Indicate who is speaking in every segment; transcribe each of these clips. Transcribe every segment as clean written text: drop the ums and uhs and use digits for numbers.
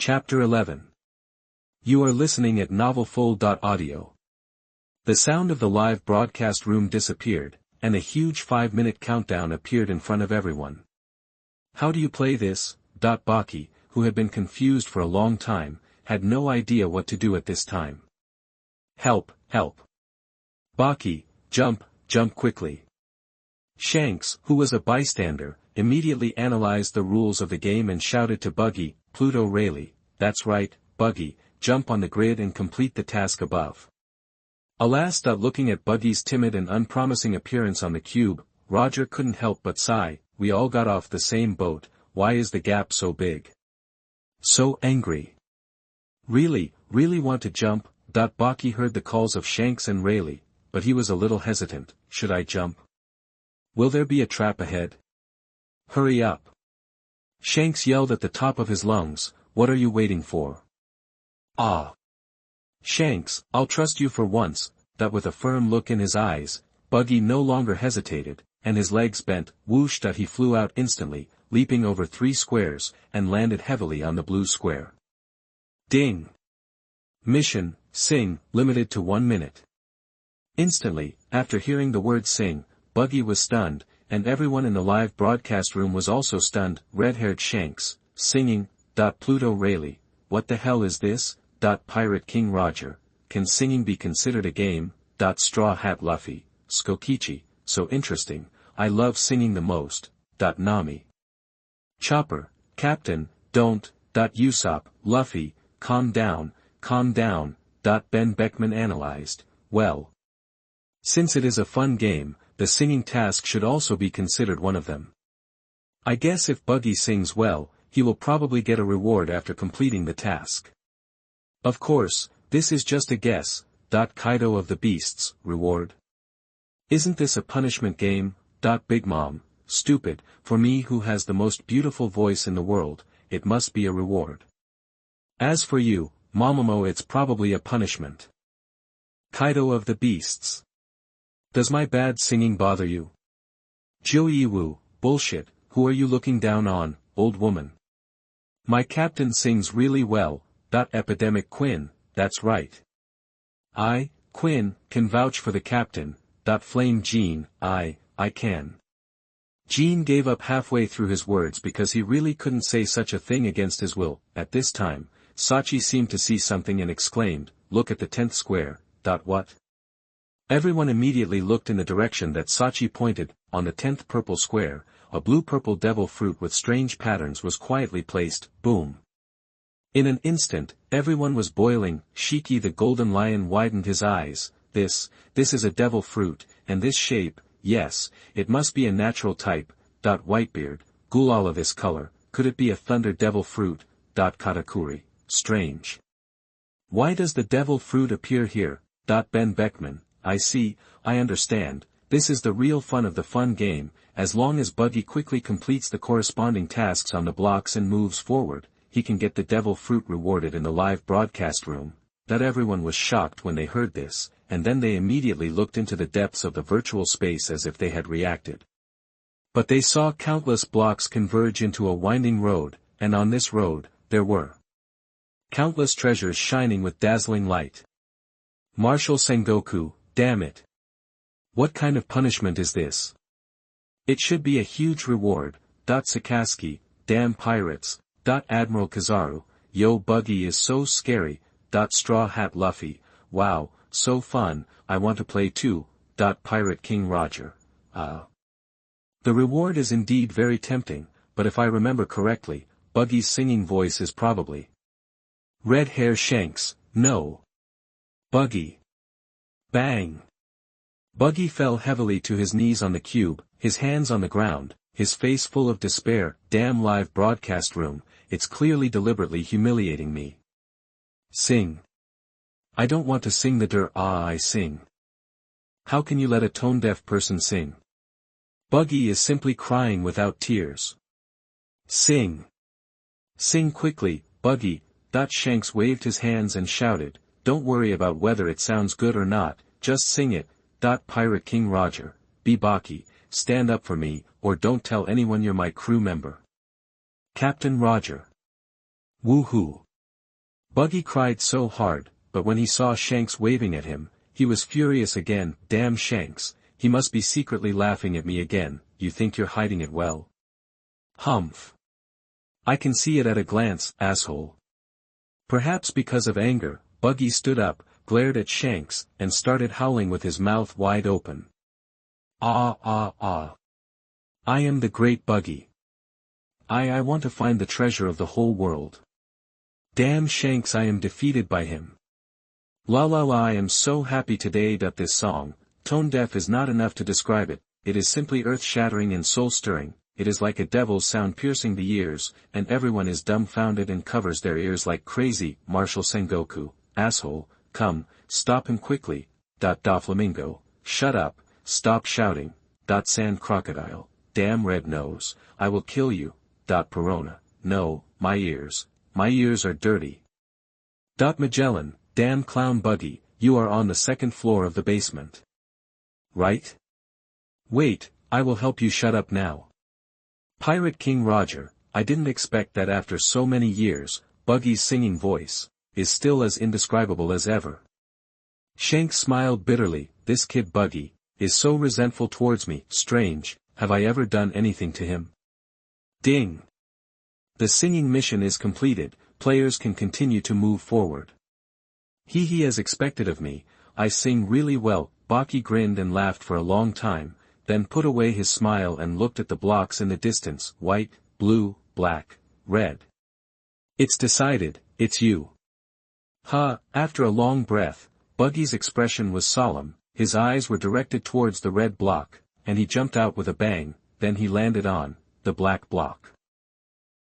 Speaker 1: Chapter 11. You are listening at novelfull.audio. The sound of the live broadcast room disappeared, and a huge 5-minute countdown appeared in front of everyone. How do you play this? Buggy, who had been confused for a long time, had no idea what to do at this time. Help, help. Buggy, jump quickly. Shanks, who was a bystander, immediately analyzed the rules of the game and shouted to Buggy, Pluto Rayleigh, that's right, Buggy, jump on the grid and complete the task above. Alas! Looking at Buggy's timid and unpromising appearance on the cube, Roger couldn't help but sigh. We all got off the same boat, why is the gap so big? So angry. Really want to jump? Buggy heard the calls of Shanks and Rayleigh, but he was a little hesitant. Should I jump? Will there be a trap ahead? Hurry up. Shanks yelled at the top of his lungs, what are you waiting for? Ah! Shanks, I'll trust you for once. With a firm look in his eyes, Buggy no longer hesitated, and his legs bent, whoosh! He flew out instantly, leaping over 3 squares, and landed heavily on the blue square. Ding! Mission, sing, limited to 1 minute. Instantly, after hearing the word sing, Buggy was stunned, and everyone in the live broadcast room was also stunned. Red-haired Shanks, singing, Pluto Rayleigh, what the hell is this? Pirate King Roger, can singing be considered a game? Straw Hat Luffy, Skokichi, so interesting, I love singing the most. Nami. Chopper, Captain, don't. Usopp, Luffy, calm down. Ben Beckman analyzed, well. Since it is a fun game, the singing task should also be considered one of them. I guess if Buggy sings well, he will probably get a reward after completing the task. Of course, this is just a guess. Kaido of the Beasts, reward. Isn't this a punishment game? Big Mom, stupid, for me who has the most beautiful voice in the world, it must be a reward. As for you, Momomo, it's probably a punishment. Kaido of the Beasts. Does my bad singing bother you? Joiwu, bullshit, who are you looking down on, old woman? My captain sings really well. Epidemic Quinn, that's right. I, Quinn, can vouch for the captain. Flame Jean, I can. Jean gave up halfway through his words because he really couldn't say such a thing against his will. At this time, Sachi seemed to see something and exclaimed, look at the 10th square. What? Everyone immediately looked in the direction that Sachi pointed. On the 10th purple square, a blue-purple devil fruit with strange patterns was quietly placed. Boom. In an instant, everyone was boiling. Shiki the golden lion widened his eyes. This is a devil fruit, and this shape, yes, it must be a natural type. Whitebeard, ghoul all of this color, could it be a thunder devil fruit? Katakuri, strange. Why does the devil fruit appear here? Ben Beckman, I see, I understand, this is the real fun of the fun game, as long as Buggy quickly completes the corresponding tasks on the blocks and moves forward, he can get the devil fruit rewarded in the live broadcast room. Everyone was shocked when they heard this, and then they immediately looked into the depths of the virtual space as if they had reacted. But they saw countless blocks converge into a winding road, and on this road, there were countless treasures shining with dazzling light. Marshal Sengoku, damn it. What kind of punishment is this? It should be a huge reward. Sakazuki, damn pirates. Admiral Kizaru, yo Buggy is so scary. Straw Hat Luffy, wow, so fun, I want to play too. Pirate King Roger, The reward is indeed very tempting, but if I remember correctly, Buggy's singing voice is probably Red Hair Shanks, no. Buggy. Bang. Buggy fell heavily to his knees on the cube, his hands on the ground, his face full of despair. Damn live broadcast room, it's clearly deliberately humiliating me. Sing. I don't want to sing I sing. How can you let a tone-deaf person sing? Buggy is simply crying without tears. Sing. Sing quickly, Buggy. Shanks waved his hands and shouted, don't worry about whether it sounds good or not, just sing it. Pirate King Roger, be Buggy, stand up for me, or don't tell anyone you're my crew member. Captain Roger. Woohoo. Buggy cried so hard, but when he saw Shanks waving at him, he was furious again. Damn Shanks, he must be secretly laughing at me again. You think you're hiding it well? Humph. I can see it at a glance, asshole. Perhaps because of anger, Buggy stood up, glared at Shanks, and started howling with his mouth wide open. Ah ah ah. I am the great Buggy. I want to find the treasure of the whole world. Damn Shanks, I am defeated by him. La la la, I am so happy today that this song, tone deaf is not enough to describe it, it is simply earth-shattering and soul-stirring, it is like a devil's sound piercing the ears, and everyone is dumbfounded and covers their ears like crazy. Marshal Sengoku, asshole, come, stop him quickly. Doflamingo, shut up, stop shouting. Sand crocodile, damn red nose, I will kill you. Perona, no, my ears are dirty. Magellan, damn clown Buggy, you are on the second floor of the basement. Right? Wait, I will help you shut up now. Pirate King Roger, I didn't expect that after so many years, Buggy's singing voice is still as indescribable as ever. Shanks smiled bitterly. This kid Buggy is so resentful towards me. Strange, have I ever done anything to him? Ding! The singing mission is completed, players can continue to move forward. He as expected of me, I sing really well. Buggy grinned and laughed for a long time, then put away his smile and looked at the blocks in the distance. White, blue, black, red. It's decided, it's you. After a long breath, Buggy's expression was solemn, his eyes were directed towards the red block, and he jumped out with a bang, then he landed on the black block.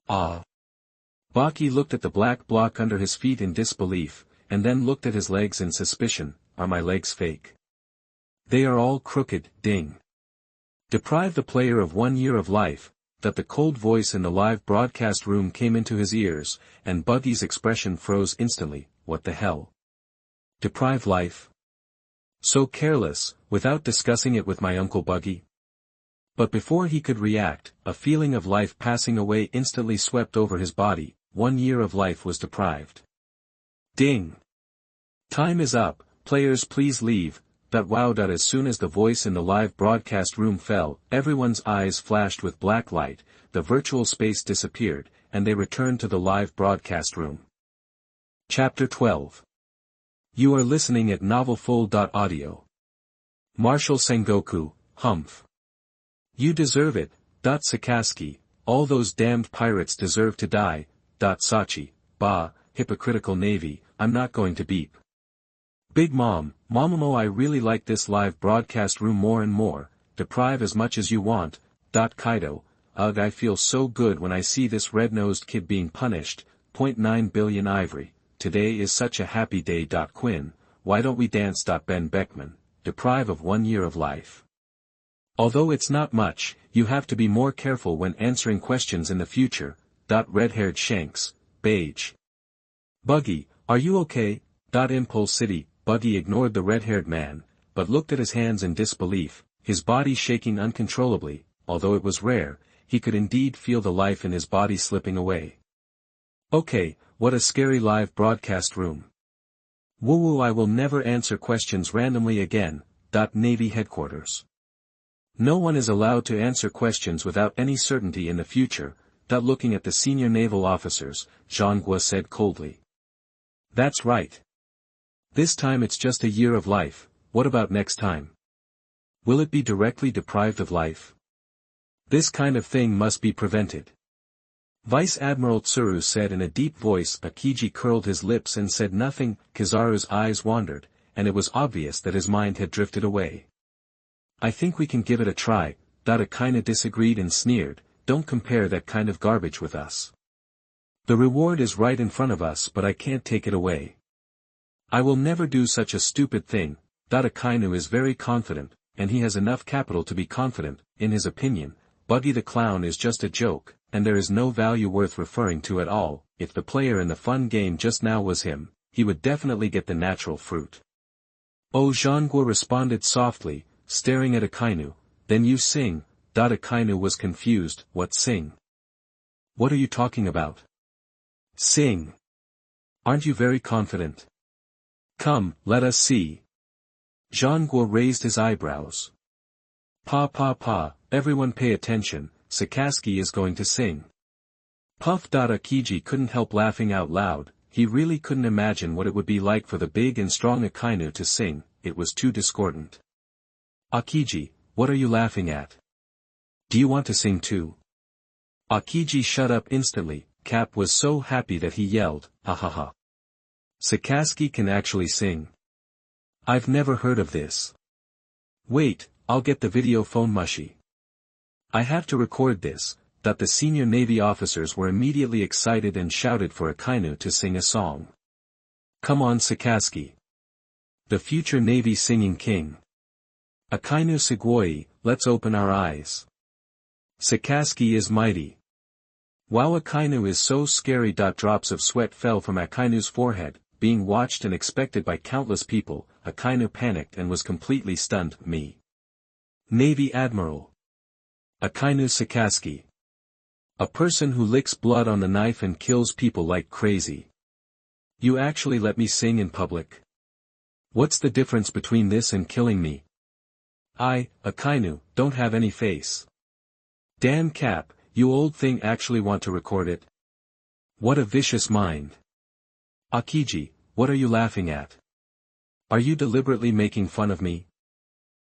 Speaker 1: Ah! Buggy looked at the black block under his feet in disbelief, and then looked at his legs in suspicion. Are my legs fake? They are all crooked. Ding! Deprive the player of 1 year of life. That the cold voice in the live broadcast room came into his ears, and Buggy's expression froze instantly. What the hell? Deprive life? So careless, without discussing it with my Uncle Buggy? But before he could react, a feeling of life passing away instantly swept over his body. 1 year of life was deprived. Ding! Time is up, players please leave. Wow! As soon as the voice in the live broadcast room fell, everyone's eyes flashed with black light, the virtual space disappeared, and they returned to the live broadcast room. Chapter 12. You are listening at novelfull.audio. Marshal Sengoku, humph. You deserve it. Sakazuki, all those damned pirates deserve to die. Sachi, bah, hypocritical navy, I'm not going to beep. Big Mom, Momomo, I really like this live broadcast room more and more. Deprive as much as you want. Kaido, ugh, I feel so good when I see this red-nosed kid being punished. 0.9 billion ivory, today is such a happy day. Quinn, why don't we dance? Ben Beckman, deprive of 1 year of life. Although it's not much, you have to be more careful when answering questions in the future. Red-haired Shanks, beige. Buggy, are you okay? Impulse City, Buggy ignored the red-haired man, but looked at his hands in disbelief, his body shaking uncontrollably. Although it was rare, he could indeed feel the life in his body slipping away. Okay, what a scary live broadcast room. Woo, I will never answer questions randomly again. Navy headquarters. No one is allowed to answer questions without any certainty in the future. Looking at the senior naval officers, Zhangguo said coldly. That's right. This time it's just a year of life. What about next time? Will it be directly deprived of life? This kind of thing must be prevented. Vice Admiral Tsuru said in a deep voice. Akiji curled his lips and said nothing. Kizaru's eyes wandered, and it was obvious that his mind had drifted away. I think we can give it a try. Akaina disagreed and sneered, don't compare that kind of garbage with us. The reward is right in front of us, but I can't take it away. I will never do such a stupid thing. Akainu is very confident, and he has enough capital to be confident. In his opinion, Buggy the Clown is just a joke, and there is no value worth referring to at all. If the player in the fun game just now was him, he would definitely get the natural fruit. Oh, Zhangguo responded softly, staring at Akainu. Then you sing. Akainu was confused. What sing? What are you talking about? Sing. Aren't you very confident? Come, let us see. Zhangguo raised his eyebrows. Pa, everyone pay attention, Sakazuki is going to sing. Puff. Akiji couldn't help laughing out loud, he really couldn't imagine what it would be like for the big and strong Akainu to sing, it was too discordant. Akiji, what are you laughing at? Do you want to sing too? Akiji shut up instantly, Cap was so happy that he yelled, ha ha ha. Sakazuki can actually sing. I've never heard of this. Wait, I'll get the video phone mushy. I have to record this, that the senior Navy officers were immediately excited and shouted for Akainu to sing a song. Come on Sakazuki. The future Navy singing king. Akainu Sugoi, let's open our eyes. Sakazuki is mighty. Wow, Akainu is so scary. Drops of sweat fell from Akainu's forehead, being watched and expected by countless people. Akainu panicked and was completely stunned. Me. Navy Admiral. Akainu Sakazuki. A person who licks blood on the knife and kills people like crazy. You actually let me sing in public? What's the difference between this and killing me? I, Akainu, don't have any face. Damn Cap, you old thing actually want to record it? What a vicious mind. Akiji, what are you laughing at? Are you deliberately making fun of me?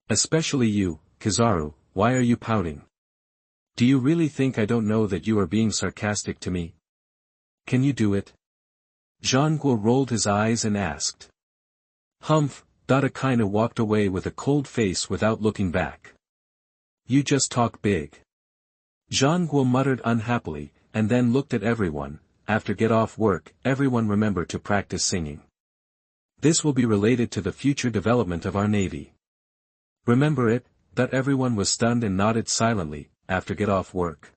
Speaker 1: Especially you, Kizaru, why are you pouting? Do you really think I don't know that you are being sarcastic to me? Can you do it? Zhangguo rolled his eyes and asked. Humph. Akainu walked away with a cold face without looking back. You just talk big. Zhangguo muttered unhappily, and then looked at everyone. After get off work, everyone remember to practice singing. This will be related to the future development of our navy. Remember it? Everyone was stunned and nodded silently. After get off work.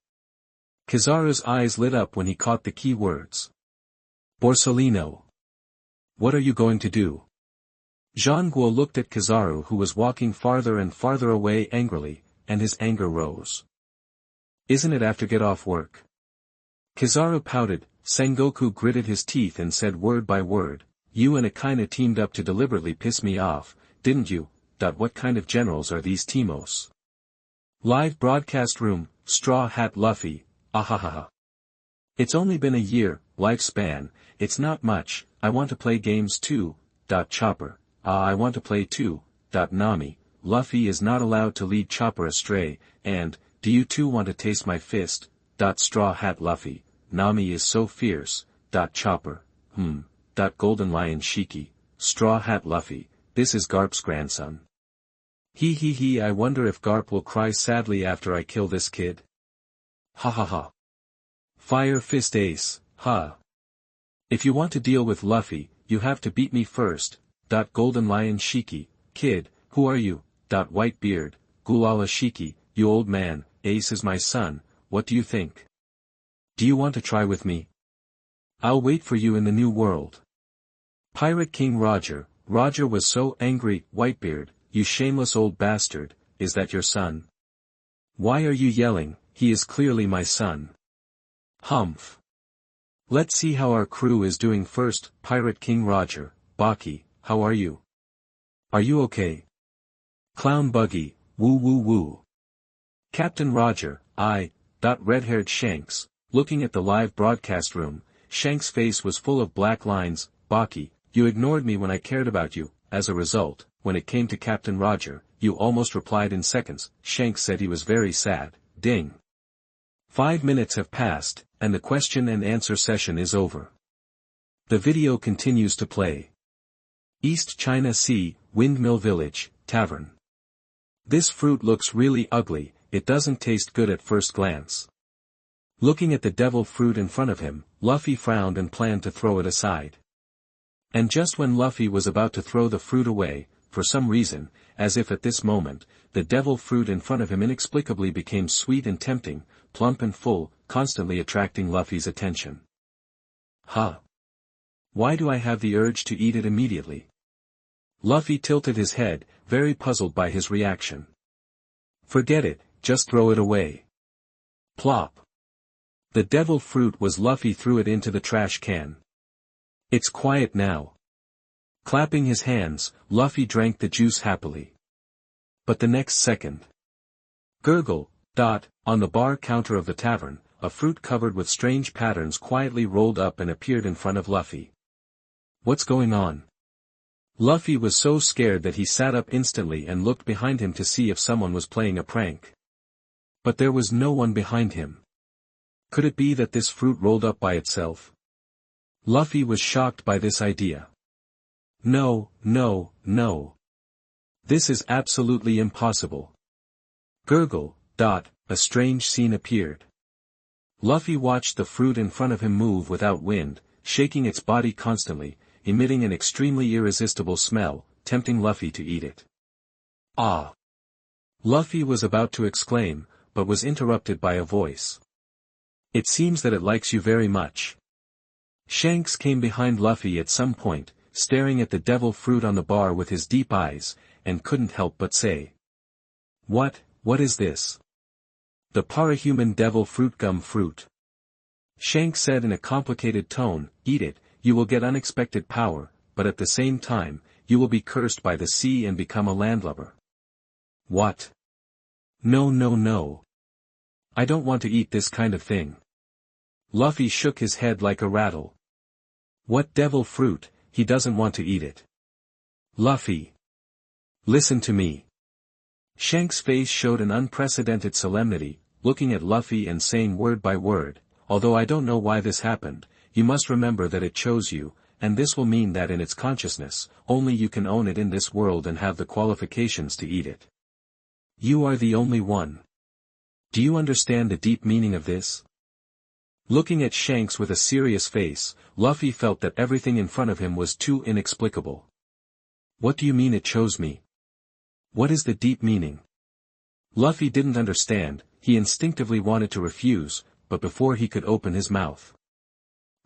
Speaker 1: Kizaru's eyes lit up when he caught the key words. Borsalino. What are you going to do? Zhangguo looked at Kizaru, who was walking farther and farther away angrily, and his anger rose. Isn't it after get off work? Kizaru pouted. Sengoku gritted his teeth and said word by word, you and Akainu teamed up to deliberately piss me off, didn't you? What kind of generals are these Timos? Live broadcast room, Straw Hat Luffy, ahahaha. It's only been a year, lifespan, it's not much, I want to play games too, Chopper, I want to play too, Nami, Luffy is not allowed to lead Chopper astray, and, do you too want to taste my fist, Straw Hat Luffy, Nami is so fierce, Chopper, Golden Lion Shiki, Straw Hat Luffy, this is Garp's grandson. He, I wonder if Garp will cry sadly after I kill this kid. Ha ha ha. Fire Fist Ace, ha. If you want to deal with Luffy, you have to beat me first, Golden Lion Shiki, kid, who are you, Whitebeard, Gulala Shiki, you old man, Ace is my son, what do you think? Do you want to try with me? I'll wait for you in the new world. Pirate King Roger was so angry, Whitebeard, you shameless old bastard, is that your son? Why are you yelling, he is clearly my son. Humph. Let's see how our crew is doing first, Pirate King Roger, Buggy, how are you? Are you okay? Clown Buggy, woo. Captain Roger, red-haired Shanks, looking at the live broadcast room, Shanks' face was full of black lines, Buggy, you ignored me when I cared about you, as a result, when it came to Captain Roger, you almost replied in seconds, Shanks said he was very sad, ding. 5 minutes have passed, and the question and answer session is over. The video continues to play. East China Sea, Windmill Village, Tavern. This fruit looks really ugly, it doesn't taste good at first glance. Looking at the devil fruit in front of him, Luffy frowned and planned to throw it aside. And just when Luffy was about to throw the fruit away, for some reason, as if at this moment, the devil fruit in front of him inexplicably became sweet and tempting, plump and full, constantly attracting Luffy's attention. Huh? Why do I have the urge to eat it immediately? Luffy tilted his head, very puzzled by his reaction. Forget it, just throw it away. Plop. The devil fruit was Luffy threw it into the trash can. It's quiet now. Clapping his hands, Luffy drank the juice happily. But the next second. Gurgle, on the bar counter of the tavern, a fruit covered with strange patterns quietly rolled up and appeared in front of Luffy. What's going on? Luffy was so scared that he sat up instantly and looked behind him to see if someone was playing a prank. But there was no one behind him. Could it be that this fruit rolled up by itself? Luffy was shocked by this idea. No. This is absolutely impossible. Gurgle, a strange scene appeared. Luffy watched the fruit in front of him move without wind, shaking its body constantly, emitting an extremely irresistible smell, tempting Luffy to eat it. Ah! Luffy was about to exclaim, but was interrupted by a voice. It seems that it likes you very much. Shanks came behind Luffy at some point, staring at the devil fruit on the bar with his deep eyes, and couldn't help but say. What is this? The parahuman devil fruit gum fruit. Shanks said in a complicated tone, eat it, you will get unexpected power, but at the same time, you will be cursed by the sea and become a landlubber. What? No. I don't want to eat this kind of thing. Luffy shook his head like a rattle. What devil fruit, he doesn't want to eat it. Luffy. Listen to me. Shanks' face showed an unprecedented solemnity, looking at Luffy and saying word by word, although I don't know why this happened, you must remember that it chose you, and this will mean that in its consciousness, only you can own it in this world and have the qualifications to eat it. You are the only one. Do you understand the deep meaning of this? Looking at Shanks with a serious face, Luffy felt that everything in front of him was too inexplicable. What do you mean it chose me? What is the deep meaning? Luffy didn't understand, he instinctively wanted to refuse, but before he could open his mouth.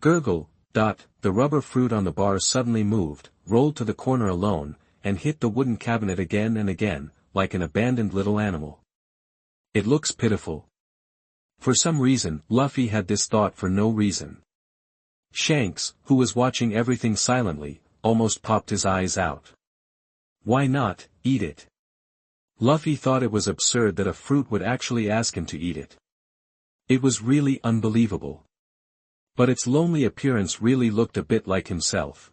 Speaker 1: Gurgle, the rubber fruit on the bar suddenly moved, rolled to the corner alone, and hit the wooden cabinet again and again, like an abandoned little animal. It looks pitiful. For some reason, Luffy had this thought for no reason. Shanks, who was watching everything silently, almost popped his eyes out. Why not, eat it? Luffy thought it was absurd that a fruit would actually ask him to eat it. It was really unbelievable. But its lonely appearance really looked a bit like himself.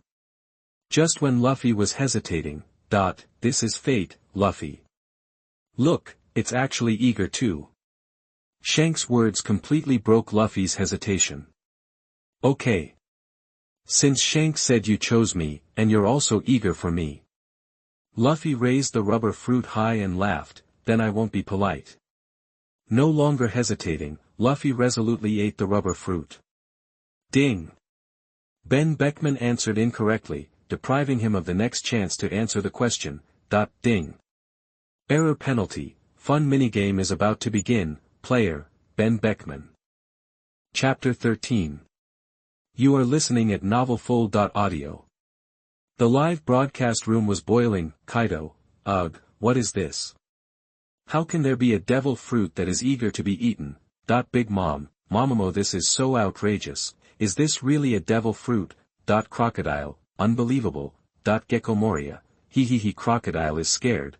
Speaker 1: Just when Luffy was hesitating, this is fate, Luffy. Look, it's actually eager too. Shanks' words completely broke Luffy's hesitation. Okay. Since Shanks said you chose me, and you're also eager for me. Luffy raised the rubber fruit high and laughed, then I won't be polite. No longer hesitating, Luffy resolutely ate the rubber fruit. Ding! Ben Beckman answered incorrectly, depriving him of the next chance to answer the question. Ding! Error penalty, fun minigame is about to begin, player, Ben Beckman. Chapter 13. You are listening at novelfull.audio. The live broadcast room was boiling. Kaido, ugh, what is this? How can there be a devil fruit that is eager to be eaten? Big Mom, Momomo, this is so outrageous. Is this really a devil fruit? Crocodile, unbelievable. Gecko Moria, he crocodile is scared.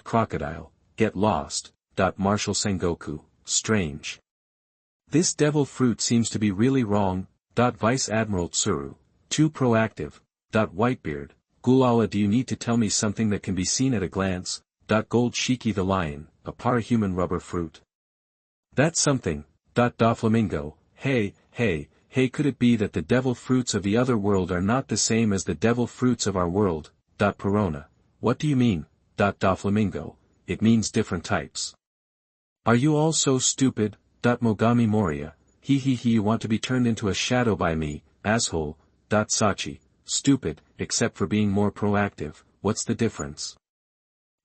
Speaker 1: Crocodile, get lost. Marshal Sengoku, strange. This devil fruit seems to be really wrong. Vice Admiral Tsuru, too proactive. Whitebeard, Gulala, do you need to tell me something that can be seen at a glance? Gold Shiki the lion, a parahuman rubber fruit. That's something. Doflamingo, hey, could it be that the devil fruits of the other world are not the same as the devil fruits of our world? Perona, what do you mean? Doflamingo, it means different types. Are you all so stupid? Mogami Moria, you want to be turned into a shadow by me, asshole. Sachi, stupid, except for being more proactive, what's the difference?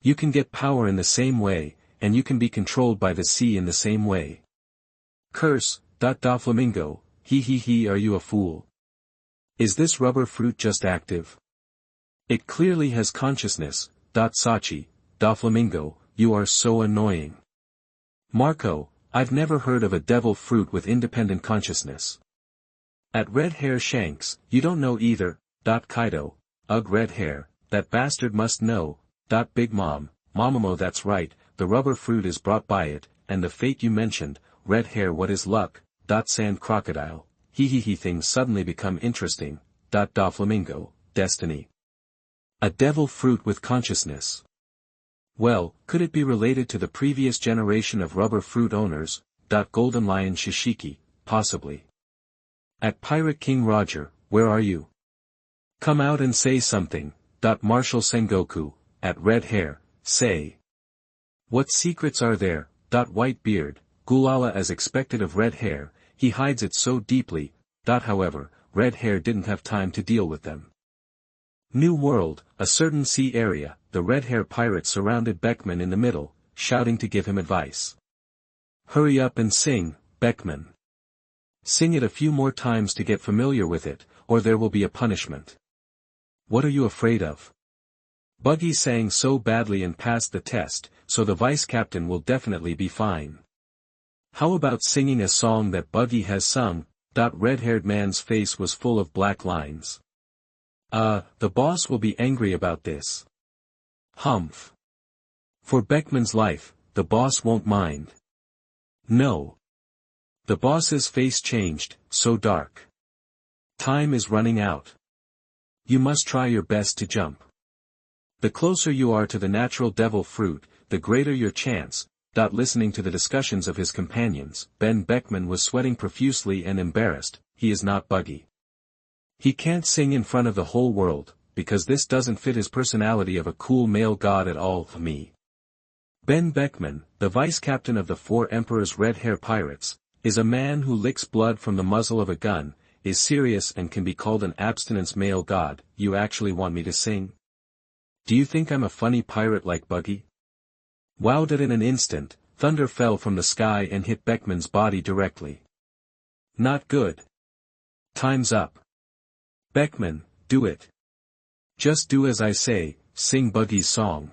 Speaker 1: You can get power in the same way, and you can be controlled by the sea in the same way. Curse, Doflamingo, are you a fool? Is this rubber fruit just active? It clearly has consciousness. Sachi, Doflamingo, you are so annoying. Marco, I've never heard of a devil fruit with independent consciousness. At red hair Shanks, you don't know either, Kaido, ugh red hair, that bastard must know, Big Mom, Momomo that's right, the rubber fruit is brought by it, and the fate you mentioned, red hair what is luck, sand crocodile, he things suddenly become interesting, Doflamingo, destiny. A devil fruit with consciousness. Well, could it be related to the previous generation of rubber fruit owners, Golden Lion Shishiki, possibly. At Pirate King Roger, where are you? Come out and say something, Marshal Sengoku, at red hair, say. What secrets are there, white beard, Gulala as expected of red hair, he hides it so deeply, however, red hair didn't have time to deal with them. New world, a certain sea area, the red hair pirate surrounded Beckman in the middle, shouting to give him advice. Hurry up and sing, Beckman. Sing it a few more times to get familiar with it, or there will be a punishment. What are you afraid of? Buggy sang so badly and passed the test, so the vice captain will definitely be fine. How about singing a song that Buggy has sung? Red-haired man's face was full of black lines. The boss will be angry about this. Humph. For Beckman's life, the boss won't mind. No. The boss's face changed, so dark. Time is running out. You must try your best to jump. The closer you are to the natural devil fruit, the greater your chance. Listening to the discussions of his companions, Ben Beckman was sweating profusely and embarrassed. He is not Buggy. He can't sing in front of the whole world, because this doesn't fit his personality of a cool male god at all. Me. Ben Beckman, the vice captain of the Four Emperors Red Hair Pirates, is a man who licks blood from the muzzle of a gun, is serious and can be called an abstinence male god. You actually want me to sing? Do you think I'm a funny pirate like Buggy? Wowed it in an instant, thunder fell from the sky and hit Beckman's body directly. Not good. Time's up. Beckman, do it. Just do as I say, sing Buggy's song.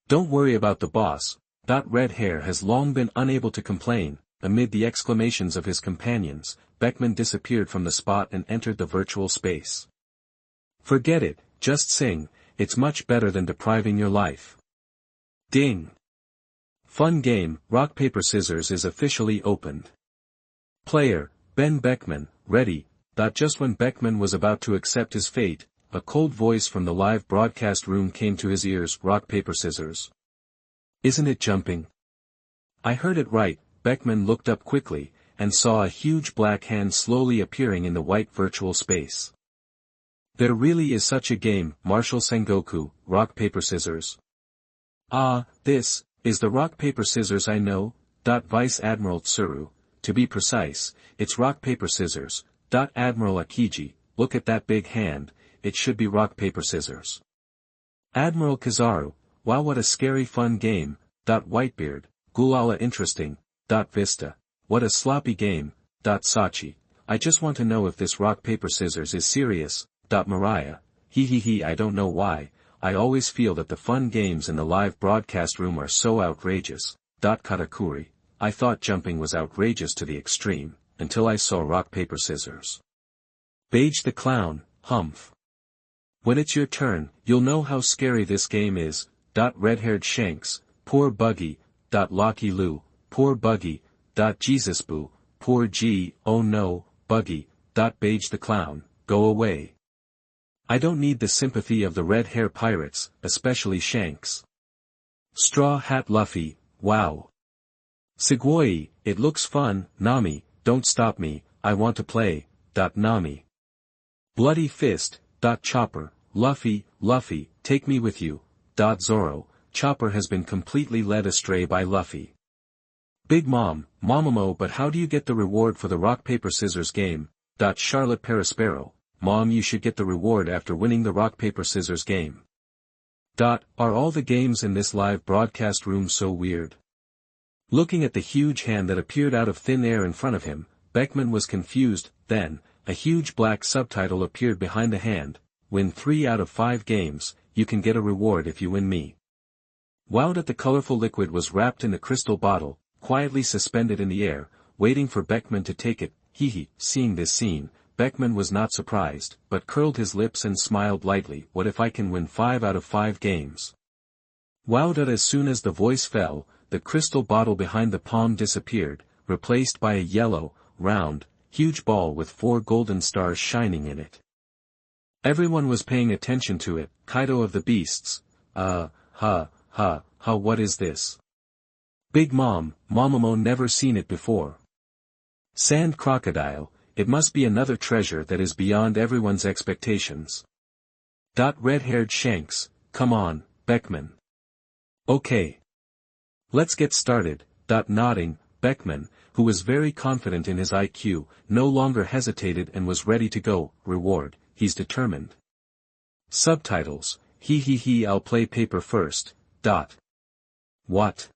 Speaker 1: Don't worry about the boss. Red Hair has long been unable to complain. Amid the exclamations of his companions, Beckman disappeared from the spot and entered the virtual space. Forget it, just sing, it's much better than depriving your life. Ding. Fun game, Rock Paper Scissors is officially opened. Player, Ben Beckman, ready. Just when Beckman was about to accept his fate, a cold voice from the live broadcast room came to his ears. Rock Paper Scissors. Isn't it jumping? I heard it right. Beckman looked up quickly, and saw a huge black hand slowly appearing in the white virtual space. There really is such a game, Marshal Sengoku, Rock Paper Scissors. This is the Rock Paper Scissors I know. Vice Admiral Tsuru, to be precise, it's Rock Paper Scissors. Admiral Akiji, look at that big hand, it should be Rock Paper Scissors. Admiral Kizaru, wow what a scary fun game. Whitebeard, Gulala interesting. Vista, what a sloppy game. Sachi, I just want to know if this Rock Paper Scissors is serious. Mariah, I don't know why, I always feel that the fun games in the live broadcast room are so outrageous. Katakuri, I thought jumping was outrageous to the extreme, until I saw Rock Paper Scissors. Beige the Clown, humph. When it's your turn, you'll know how scary this game is. Red-haired Shanks, poor Buggy. Locky Lou, poor Buggy. Jesus Boo, poor G, oh no, Buggy. Beige the Clown, go away. I don't need the sympathy of the red hair pirates, especially Shanks. Straw Hat Luffy, wow. Sugoi, it looks fun. Nami, don't stop me, I want to play. Nami. Bloody Fist. Chopper, Luffy, take me with you. Zoro, Chopper has been completely led astray by Luffy. Big Mom, Momomo, but how do you get the reward for the Rock Paper Scissors game? Charlotte Perispero, Mom, you should get the reward after winning the Rock Paper Scissors game. Are all the games in this live broadcast room so weird? Looking at the huge hand that appeared out of thin air in front of him, Beckman was confused. Then, a huge black subtitle appeared behind the hand. Win 3 out of 5 games, you can get a reward if you win me. Wowed at the colorful liquid was wrapped in the crystal bottle, quietly suspended in the air, waiting for Beckman to take it. Seeing this scene, Beckman was not surprised, but curled his lips and smiled lightly. What if I can win 5 out of 5 games? Wowed. As soon as the voice fell, the crystal bottle behind the palm disappeared, replaced by a yellow, round, huge ball with 4 golden stars shining in it. Everyone was paying attention to it. Kaido of the Beasts. What is this? Big Mom, Momomo never seen it before. Sand Crocodile, it must be another treasure that is beyond everyone's expectations. Red-haired Shanks, come on, Beckman. Okay. Let's get started. Nodding, Beckman, who was very confident in his IQ, no longer hesitated and was ready to go. Reward, he's determined. Subtitles, I'll play paper first. What?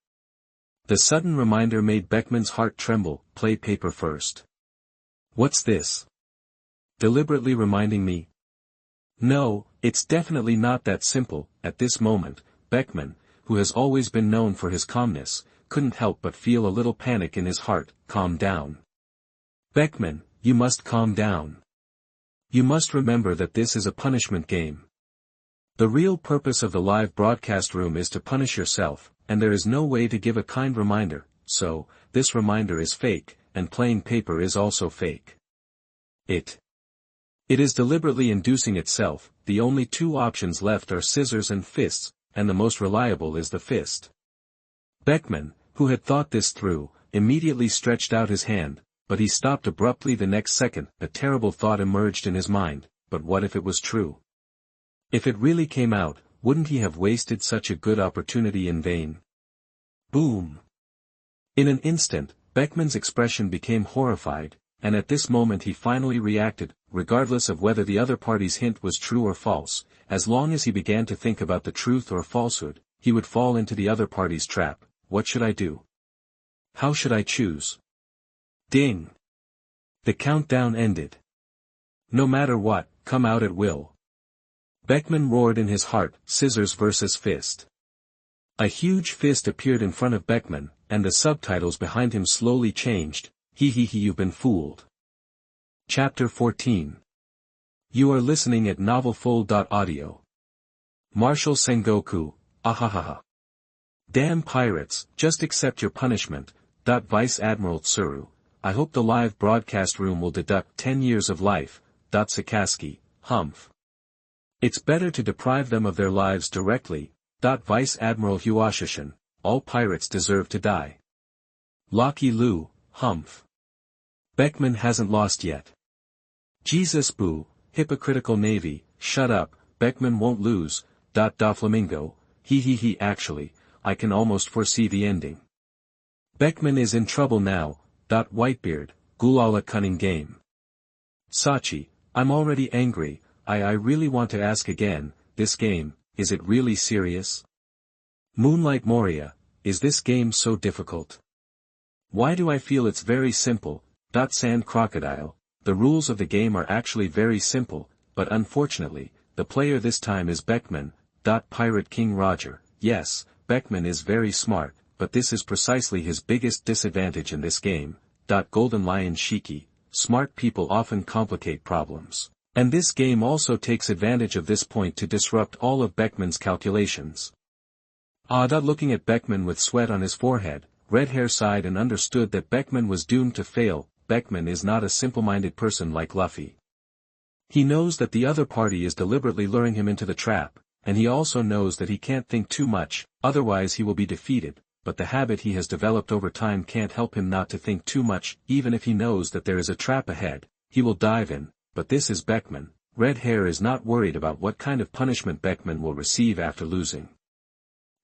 Speaker 1: The sudden reminder made Beckman's heart tremble. Play paper first. What's this? Deliberately reminding me? No, it's definitely not that simple. At this moment, Beckman, who has always been known for his calmness, couldn't help but feel a little panic in his heart. Calm down. Beckman, you must calm down. You must remember that this is a punishment game. The real purpose of the live broadcast room is to punish yourself, and there is no way to give a kind reminder, so, this reminder is fake, and playing paper is also fake. It is deliberately inducing itself. The only 2 options left are scissors and fists, and the most reliable is the fist. Beckman, who had thought this through, immediately stretched out his hand, but he stopped abruptly the next second. A terrible thought emerged in his mind. But what if it was true? If it really came out, wouldn't he have wasted such a good opportunity in vain? Boom! In an instant, Beckman's expression became horrified, and at this moment he finally reacted. Regardless of whether the other party's hint was true or false, as long as he began to think about the truth or falsehood, he would fall into the other party's trap. What should I do? How should I choose? Ding! The countdown ended. No matter what, come out at will. Beckman roared in his heart. Scissors versus fist. A huge fist appeared in front of Beckman, and the subtitles behind him slowly changed. You've been fooled. Chapter 14. You are listening at novelfull.audio. Marshal Sengoku, ahahaha. Damn pirates, just accept your punishment. Vice Admiral Tsuru, I hope the live broadcast room will deduct 10 years of life. Sakaski, humph. It's better to deprive them of their lives directly. Vice Admiral Huashishin, all pirates deserve to die. Locky Lu, humph. Beckman hasn't lost yet. Jesus boo, hypocritical navy, shut up, Beckman won't lose. Doflamingo, actually, I can almost foresee the ending. Beckman is in trouble now. Whitebeard, Gulala cunning game. Sachi, I'm already angry. I really want to ask again, this game, is it really serious? Moonlight Moria, is this game so difficult? Why do I feel it's very simple? Sand Crocodile, the rules of the game are actually very simple, but unfortunately, the player this time is Beckman. Pirate King Roger, yes, Beckman is very smart, but this is precisely his biggest disadvantage in this game. Golden Lion Shiki, smart people often complicate problems. And this game also takes advantage of this point to disrupt all of Beckman's calculations. Looking at Beckman with sweat on his forehead, Red Hair sighed and understood that Beckman was doomed to fail. Beckman is not a simple-minded person like Luffy. He knows that the other party is deliberately luring him into the trap, and he also knows that he can't think too much, otherwise he will be defeated, but the habit he has developed over time can't help him not to think too much. Even if he knows that there is a trap ahead, he will dive in, but this is Beckman. Red Hair is not worried about what kind of punishment Beckman will receive after losing.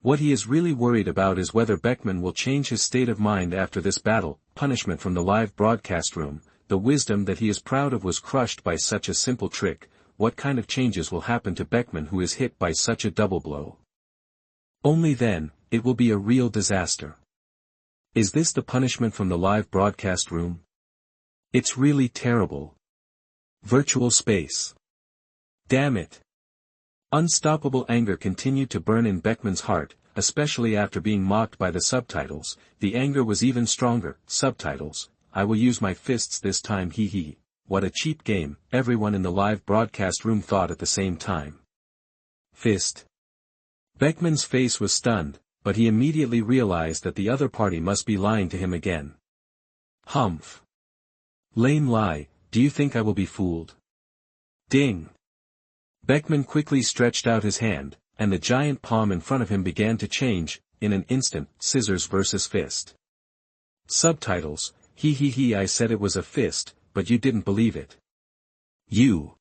Speaker 1: What he is really worried about is whether Beckman will change his state of mind after this battle. Punishment from the live broadcast room. The wisdom that he is proud of was crushed by such a simple trick. What kind of changes will happen to Beckman who is hit by such a double blow? Only then, it will be a real disaster. Is this the punishment from the live broadcast room? It's really terrible. Virtual space. Damn it. Unstoppable anger continued to burn in Beckman's heart, especially after being mocked by the subtitles. The anger was even stronger. Subtitles, I will use my fists this time. what a cheap game, everyone in the live broadcast room thought at the same time. Fist. Beckman's face was stunned, but he immediately realized that the other party must be lying to him again. Humph. Lame lie, do you think I will be fooled? Ding. Beckman quickly stretched out his hand, and the giant palm in front of him began to change, in an instant, scissors versus fist. Subtitles, he I said it was a fist, but you didn't believe it. You.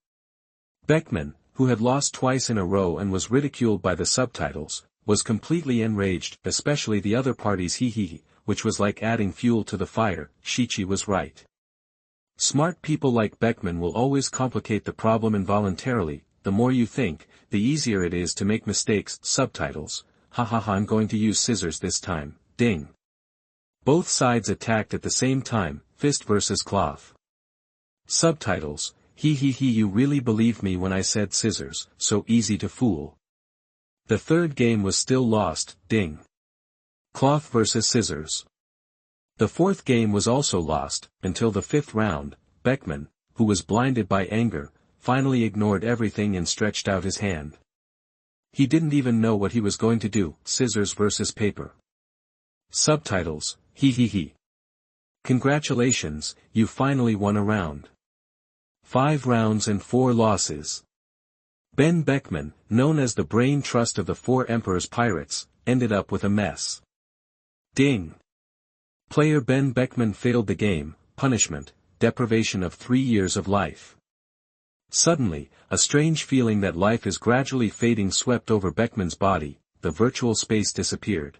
Speaker 1: Beckman, who had lost twice in a row and was ridiculed by the subtitles, was completely enraged, especially the other party's he, which was like adding fuel to the fire. Shichi was right. Smart people like Beckman will always complicate the problem involuntarily. The more you think, the easier it is to make mistakes. Subtitles, I'm going to use scissors this time, ding. Both sides attacked at the same time, fist versus cloth. Subtitles, he you really believed me when I said scissors, so easy to fool. The third game was still lost, ding. Cloth versus scissors. The fourth game was also lost, until the fifth round. Beckman, who was blinded by anger, finally ignored everything and stretched out his hand. He didn't even know what he was going to do. Scissors versus paper. Subtitles, he. Congratulations, you finally won a round. 5 rounds and 4 losses. Ben Beckman, known as the brain trust of the Four Emperors Pirates, ended up with a mess. Ding. Player Ben Beckman failed the game. Punishment, deprivation of 3 years of life. Suddenly, a strange feeling that life is gradually fading swept over Beckman's body. The virtual space disappeared.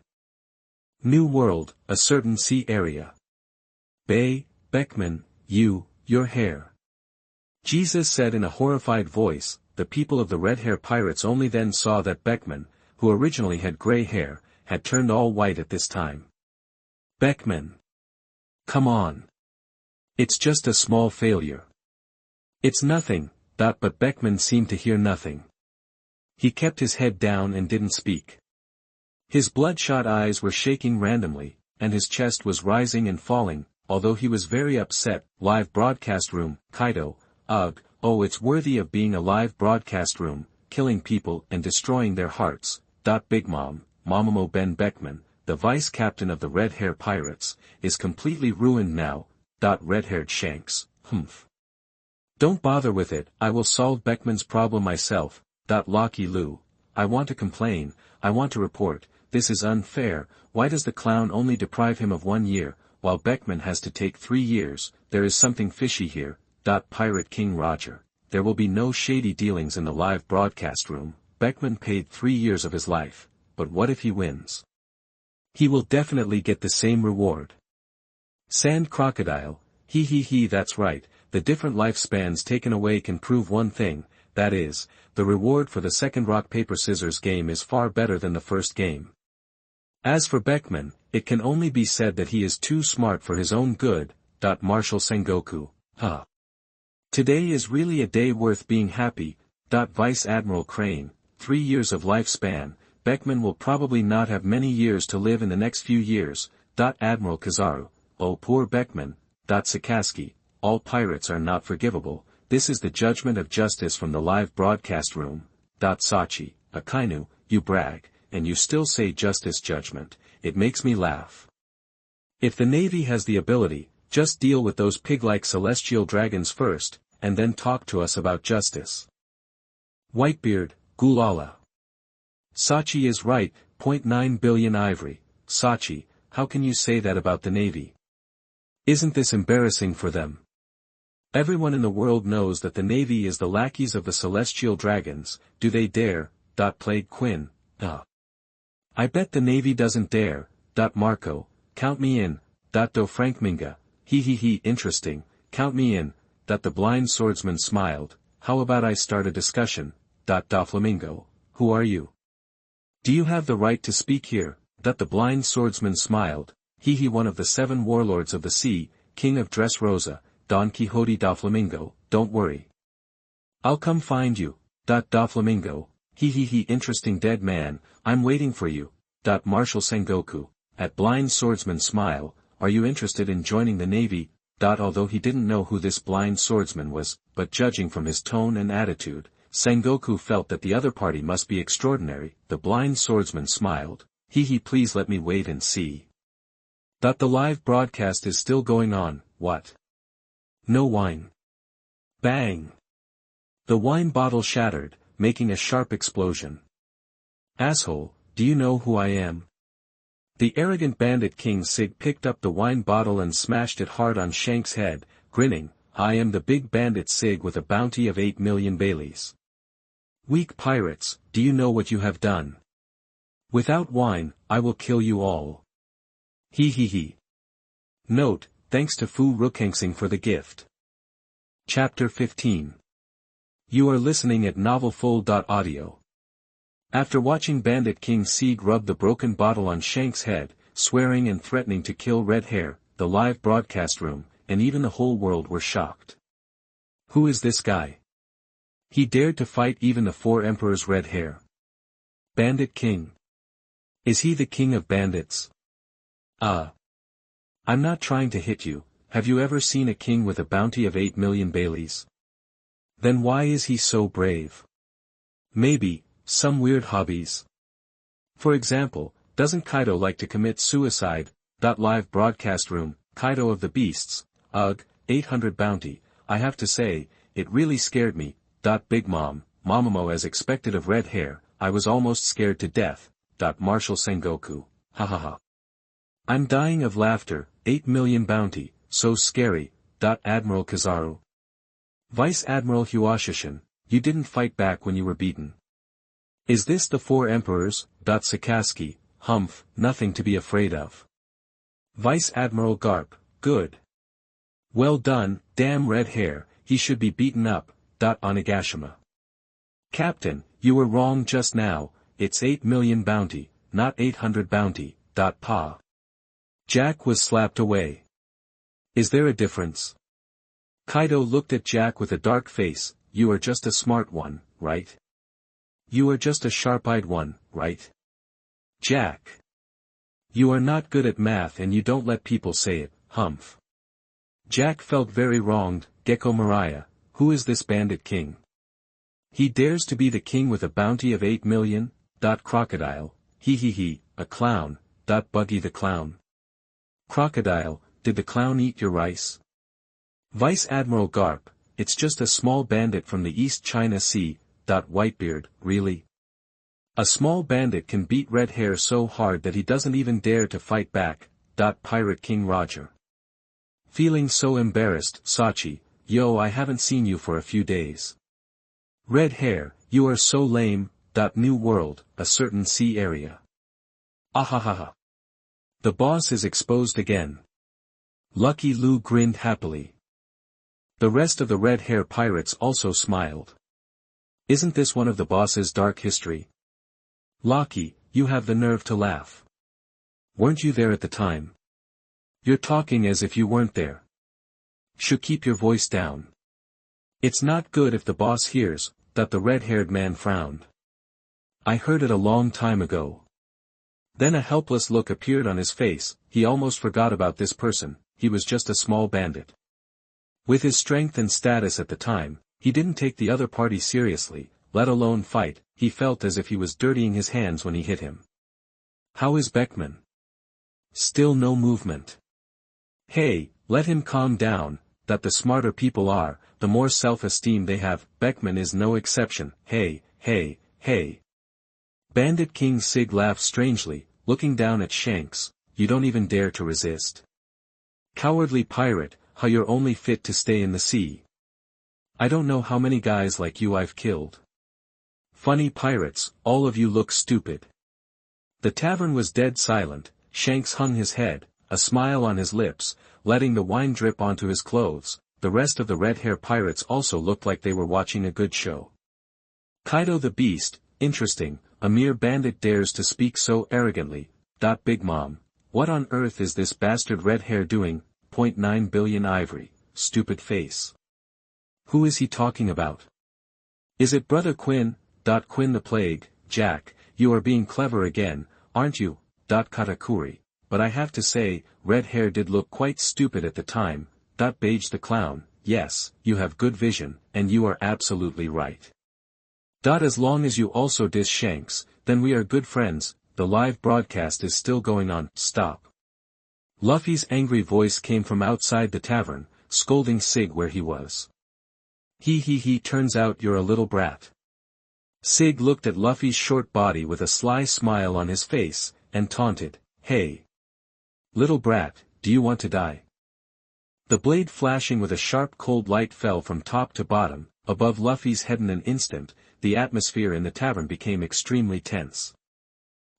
Speaker 1: New world, a certain sea area. Beckman, your hair. Jesus said in a horrified voice. The people of the Red Hair Pirates only then saw that Beckman, who originally had gray hair, had turned all white at this time. Beckman. Come on. It's just a small failure. It's nothing, but Beckman seemed to hear nothing. He kept his head down and didn't speak. His bloodshot eyes were shaking randomly, and his chest was rising and falling, although he was very upset. Live broadcast room, Kaido, ugh. Oh, it's worthy of being a live broadcast room, killing people and destroying their hearts. Big Mom, Momomo Ben Beckman, the vice captain of the Red Hair Pirates, is completely ruined now. Red-haired Shanks, humph. Don't bother with it, I will solve Beckman's problem myself. Locky Lou, I want to complain, I want to report, this is unfair. Why does the clown only deprive him of 1 year, while Beckman has to take 3 years? There is something fishy here. Pirate King Roger, there will be no shady dealings in the live broadcast room. Beckman paid 3 years of his life, but what if he wins? He will definitely get the same reward. Sand Crocodile, he that's right, the different lifespans taken away can prove one thing, that is, the reward for the second rock paper scissors game is far better than the first game. As for Beckman, it can only be said that he is too smart for his own good. Marshal Sengoku, Today is really a day worth being happy. Vice Admiral Crane, 3 years of lifespan. Beckman will probably not have many years to live in the next few years. Admiral Kizaru, oh poor Beckman. Sakaski, all pirates are not forgivable. This is the judgment of justice from the live broadcast room. Sachi, Akainu, you brag, and you still say justice judgment. It makes me laugh. If the Navy has the ability, just deal with those pig-like celestial dragons first, and then talk to us about justice. Whitebeard, Gulala. Sachi is right. 0.9 billion ivory. Sachi, how can you say that about the Navy? Isn't this embarrassing for them? Everyone in the world knows that the Navy is the lackeys of the celestial dragons. Do they dare? Plague Quinn, I bet the Navy doesn't dare. Marco, count me in. Do Frankminga, he interesting, count me in. The blind swordsman smiled. How about I start a discussion? Doflamingo, who are you? Do you have the right to speak here? The blind swordsman smiled. He one of the 7 warlords of the sea, king of Dressrosa. Don Quixote. Doflamingo, don't worry. I'll come find you. Doflamingo, he interesting dead man, I'm waiting for you. Marshal Sengoku, at blind swordsman smile, are you interested in joining the Navy? Although he didn't know who this blind swordsman was, but judging from his tone and attitude, Sengoku felt that the other party must be extraordinary. The blind swordsman smiled. Please let me wait and see. The live broadcast is still going on, what? No wine. Bang! The wine bottle shattered, making a sharp explosion. Asshole, do you know who I am? The arrogant bandit King Sig picked up the wine bottle and smashed it hard on Shanks' head, grinning. I am the big bandit Sig with a bounty of 8 million Baileys. Weak pirates, do you know what you have done? Without wine, I will kill you all. Note, thanks to Fu Rukengsing for the gift. Chapter 15. You are listening at novelfull.audio. After watching Bandit King Sig rub the broken bottle on Shanks' head, swearing and threatening to kill Red Hair, the live broadcast room, and even the whole world were shocked. Who is this guy? He dared to fight even the Four Emperors Red Hair. Bandit King. Is he the king of bandits? I'm not trying to hit you. Have you ever seen a king with a bounty of 8 million Baileys? Then why is he so brave? Maybe, some weird hobbies. For example, doesn't Kaido like to commit suicide? Live broadcast room, Kaido of the Beasts, 800 bounty, I have to say, it really scared me. Big Mom, Momomo as expected of Red Hair, I was almost scared to death. Marshal Sengoku, hahaha. I'm dying of laughter, 8 million bounty, so scary. Admiral Kizaru. Vice Admiral Huashishin, you didn't fight back when you were beaten. Is this the Four Emperors? Sakaski, humph, nothing to be afraid of. Vice Admiral Garp, good. Well done, damn Red Hair, he should be beaten up. Onigashima. Captain, you were wrong just now, it's 8 million bounty, not 800 bounty. Pa. Jack was slapped away. Is there a difference? Kaido looked at Jack with a dark face. You are just a smart one, right? You are just a sharp-eyed one, right? Jack. You are not good at math and you don't let people say it, humph. Jack felt very wronged. Gecko Mariah, who is this bandit king? He dares to be the king with a bounty of 8 million? Crocodile, a clown. Buggy the clown. Crocodile, did the clown eat your rice? Vice Admiral Garp, it's just a small bandit from the East China Sea. Whitebeard, really? A small bandit can beat Red Hair so hard that he doesn't even dare to fight back. Pirate King Roger. Feeling so embarrassed, Sachi, yo I haven't seen you for a few days. Red Hair, you are so lame. New World, a certain sea area. Ahahaha. The boss is exposed again. Lucky Lu grinned happily. The rest of the Red Hair pirates also smiled. Isn't this one of the boss's dark history? Lucky, you have the nerve to laugh. Weren't you there at the time? You're talking as if you weren't there. Should keep your voice down. It's not good if the boss hears. The red-haired man frowned. I heard it a long time ago. Then a helpless look appeared on his face. He almost forgot about this person, he was just a small bandit. With his strength and status at the time, he didn't take the other party seriously, let alone fight. He felt as if he was dirtying his hands when he hit him. How is Beckman? Still no movement. Hey, let him calm down. The smarter people are, the more self-esteem they have. Beckman is no exception. Hey. Bandit King Sig laughed strangely, looking down at Shanks. You don't even dare to resist. Cowardly pirate, how you're only fit to stay in the sea. I don't know how many guys like you I've killed. Funny pirates, all of you look stupid. The tavern was dead silent. Shanks hung his head, a smile on his lips, letting the wine drip onto his clothes. The rest of the red-hair pirates also looked like they were watching a good show. Kaido the Beast, interesting, a mere bandit dares to speak so arrogantly. Big Mom, what on earth is this bastard red-hair doing? 0.9 billion ivory, stupid face. Who is he talking about? Is it Brother Quinn? Quinn the Plague, Jack, you are being clever again, aren't you? Katakuri, but I have to say, red hair did look quite stupid at the time. Beige the clown, yes, you have good vision, and you are absolutely right. As long as you also diss Shanks, then we are good friends. The live broadcast is still going on. Stop. Luffy's angry voice came from outside the tavern, scolding Sig where he was. He turns out you're a little brat. Sig looked at Luffy's short body with a sly smile on his face, and taunted, hey. Little brat, do you want to die? The blade flashing with a sharp cold light fell from top to bottom, above Luffy's head in an instant. The atmosphere in the tavern became extremely tense.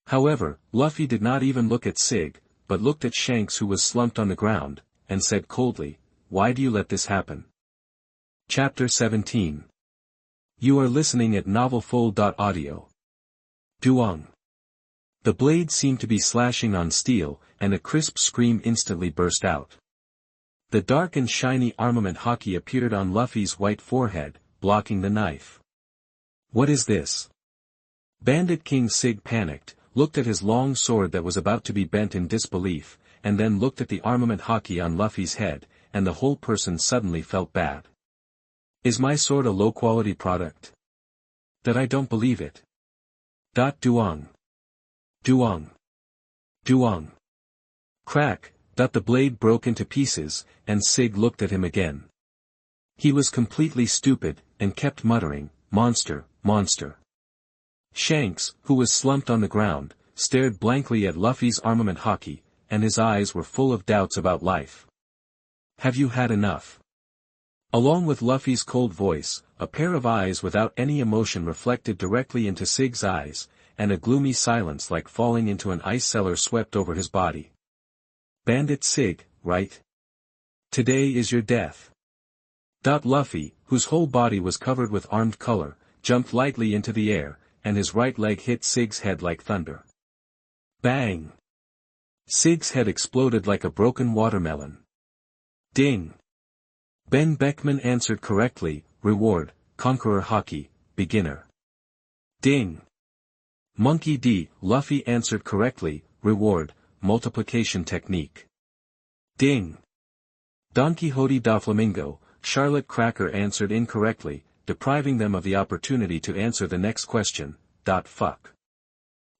Speaker 1: However, Luffy did not even look at Sig, but looked at Shanks who was slumped on the ground, and said coldly, why do you let this happen? Chapter 17. You are listening at novelfull.audio. Duong. The blade seemed to be slashing on steel, and a crisp scream instantly burst out. The dark and shiny armament haki appeared on Luffy's white forehead, blocking the knife. What is this? Bandit King Sig panicked, looked at his long sword that was about to be bent in disbelief, and then looked at the armament haki on Luffy's head, and the whole person suddenly felt bad. Is my sword a low-quality product? That I don't believe it. Duong. Duong. Duong. Crack, the blade broke into pieces, and Sig looked at him again. He was completely stupid, and kept muttering, monster, monster. Shanks, who was slumped on the ground, stared blankly at Luffy's armament haki, and his eyes were full of doubts about life. Have you had enough? Along with Luffy's cold voice, a pair of eyes without any emotion reflected directly into Sig's eyes, and a gloomy silence like falling into an ice cellar swept over his body. Bandit Sig, right? Today is your death. Luffy, whose whole body was covered with armed color, jumped lightly into the air, and his right leg hit Sig's head like thunder. Bang! Sig's head exploded like a broken watermelon. Ding! Ben Beckman answered correctly, reward, Conqueror Haki, beginner. Ding! Monkey D. Luffy answered correctly, reward, multiplication technique. Ding! Don Quixote da Flamingo, Charlotte Cracker answered incorrectly, depriving them of the opportunity to answer the next question. Fuck.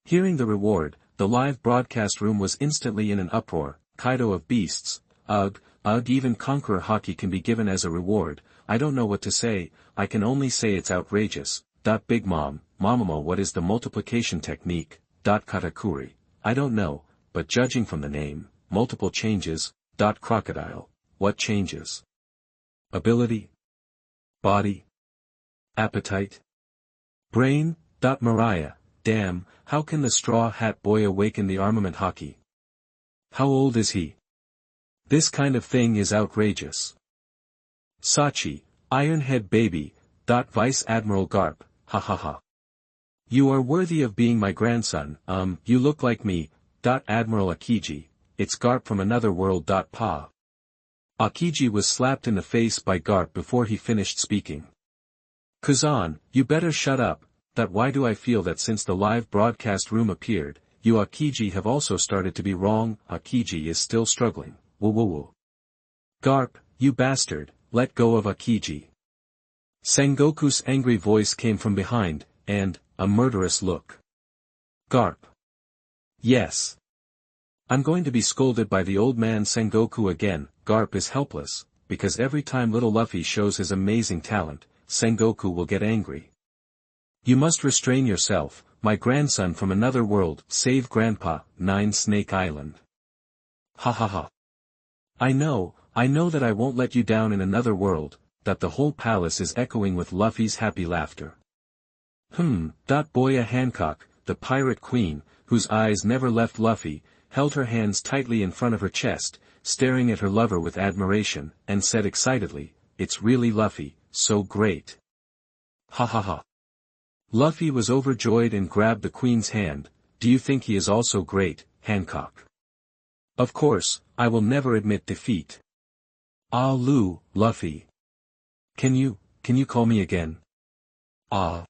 Speaker 1: Hearing the reward, the live broadcast room was instantly in an uproar. Kaido of beasts, ugh, even Conqueror Haki can be given as a reward. I don't know what to say, I can only say it's outrageous. Big Mom, Mamamo, what is the multiplication technique? Katakuri, I don't know, but judging from the name, multiple changes. Crocodile, what changes? Ability? Body? Appetite? Brain? Mariah, damn, how can the Straw Hat Boy awaken the armament haki? How old is he? This kind of thing is outrageous. Sachi, Ironhead Baby, Vice Admiral Garp, ha ha ha. You are worthy of being my grandson, you look like me, Admiral Akiji, it's Garp from another world. Pa. Akiji was slapped in the face by Garp before he finished speaking. Kazan, you better shut up. Why do I feel that since the live broadcast room appeared, you Akiji have also started to be wrong? Akiji is still struggling. Woo. Garp, you bastard, let go of Akiji. Sengoku's angry voice came from behind, and, a murderous look. Garp. Yes. I'm going to be scolded by the old man Sengoku again. Garp is helpless, because every time little Luffy shows his amazing talent, Sengoku will get angry. You must restrain yourself, my grandson from another world, save Grandpa, 9 Snake Island. Ha ha ha. I know that I won't let you down in another world. The whole palace is echoing with Luffy's happy laughter. Boya Hancock, the pirate queen, whose eyes never left Luffy, held her hands tightly in front of her chest, staring at her lover with admiration, and said excitedly, it's really Luffy, so great. Ha ha ha. Luffy was overjoyed and grabbed the queen's hand. Do you think he is also great, Hancock? Of course, I will never admit defeat. Ah Lu, Luffy. Can you call me again? Ah.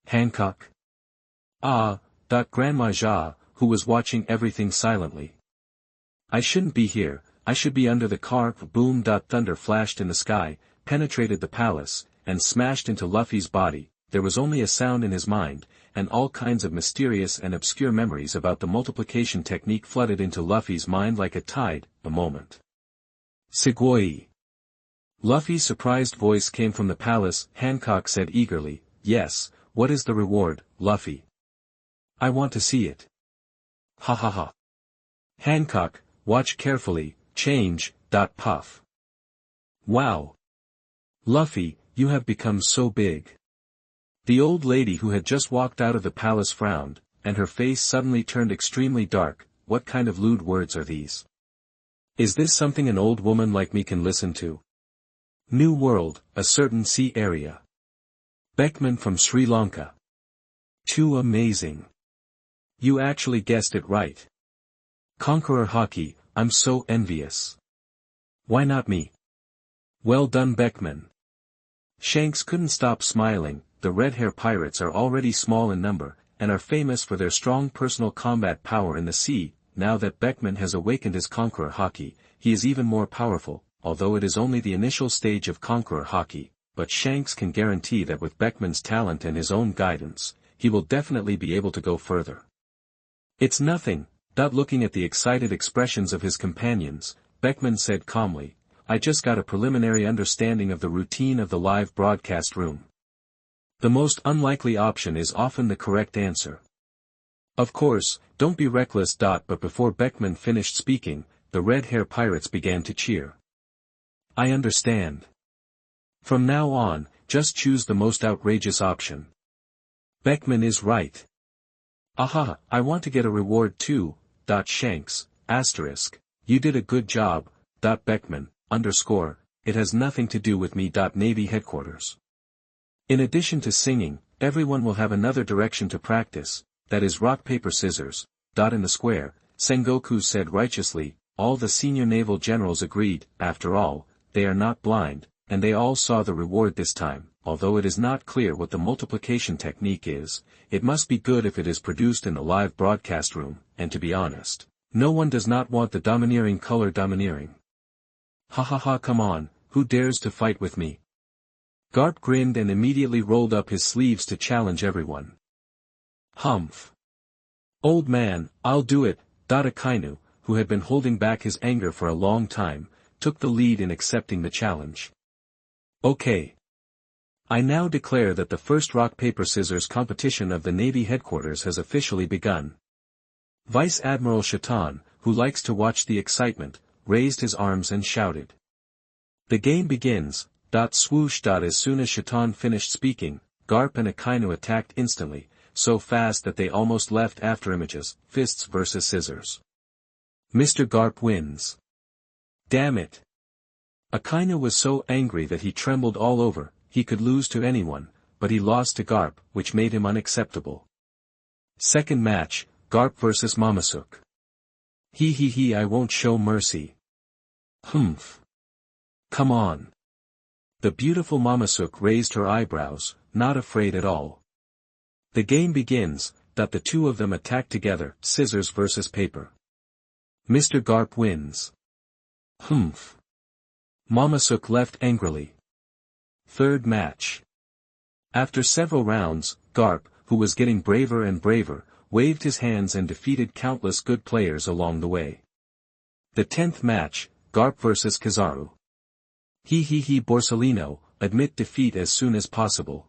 Speaker 1: Hancock. Ah. Grandma Ja, who was watching everything silently. I shouldn't be here, I should be under the car. Boom. Thunder flashed in the sky, penetrated the palace, and smashed into Luffy's body. There was only a sound in his mind, and all kinds of mysterious and obscure memories about the multiplication technique flooded into Luffy's mind like a tide. A moment. Sugoi. Luffy's surprised voice came from the palace. Hancock said eagerly, "Yes, what is the reward, Luffy? I want to see it." Ha ha ha. Hancock, watch carefully, change. Puff. Wow. Luffy, you have become so big. The old lady who had just walked out of the palace frowned, and her face suddenly turned extremely dark. What kind of lewd words are these? Is this something an old woman like me can listen to? New world, a certain sea area. Beckman from Sri Lanka. Too amazing. You actually guessed it right. Conqueror Haki, I'm so envious. Why not me? Well done, Beckman. Shanks couldn't stop smiling. The red hair pirates are already small in number, and are famous for their strong personal combat power in the sea. Now that Beckman has awakened his Conqueror Haki, he is even more powerful, although it is only the initial stage of Conqueror Haki, but Shanks can guarantee that with Beckman's talent and his own guidance, he will definitely be able to go further. It's nothing. Looking at the excited expressions of his companions, Beckman said calmly, I just got a preliminary understanding of the routine of the live broadcast room. The most unlikely option is often the correct answer. Of course, don't be reckless. But before Beckman finished speaking, the red hair pirates began to cheer. I understand. From now on, just choose the most outrageous option. Beckman is right. Aha, I want to get a reward too. Shanks, asterisk, you did a good job. Beckman, underscore, it has nothing to do with me. Navy headquarters. In addition to singing, everyone will have another direction to practice, that is rock paper scissors. In the square, Sengoku said righteously. All the senior naval generals agreed. After all, they are not blind, and they all saw the reward this time. Although it is not clear what the multiplication technique is, it must be good if it is produced in the live broadcast room, and to be honest, no one does not want the domineering color domineering. Ha ha ha, come on, who dares to fight with me? Garp grinned and immediately rolled up his sleeves to challenge everyone. Humph. Old man, I'll do it. Akainu, who had been holding back his anger for a long time, took the lead in accepting the challenge. Okay. I now declare that the first rock-paper-scissors competition of the Navy headquarters has officially begun. Vice Admiral Shaitan, who likes to watch the excitement, raised his arms and shouted. The game begins. Swoosh. As soon as Shaitan finished speaking, Garp and Akainu attacked instantly, so fast that they almost left after images. Fists versus scissors. Mr. Garp wins. Damn it. Akainu was so angry that he trembled all over. He could lose to anyone, but he lost to Garp, which made him unacceptable. Second match, Garp vs. Mamasuk. He, I won't show mercy. Humph. Come on. The beautiful Mamasuk raised her eyebrows, not afraid at all. The game begins. The two of them attack together, scissors versus paper. Mr. Garp wins. Humph. Mamasuk left angrily. Third match. After several rounds, Garp, who was getting braver and braver, waved his hands and defeated countless good players along the way. The 10th match, Garp vs. Kizaru. He Borsellino, admit defeat as soon as possible.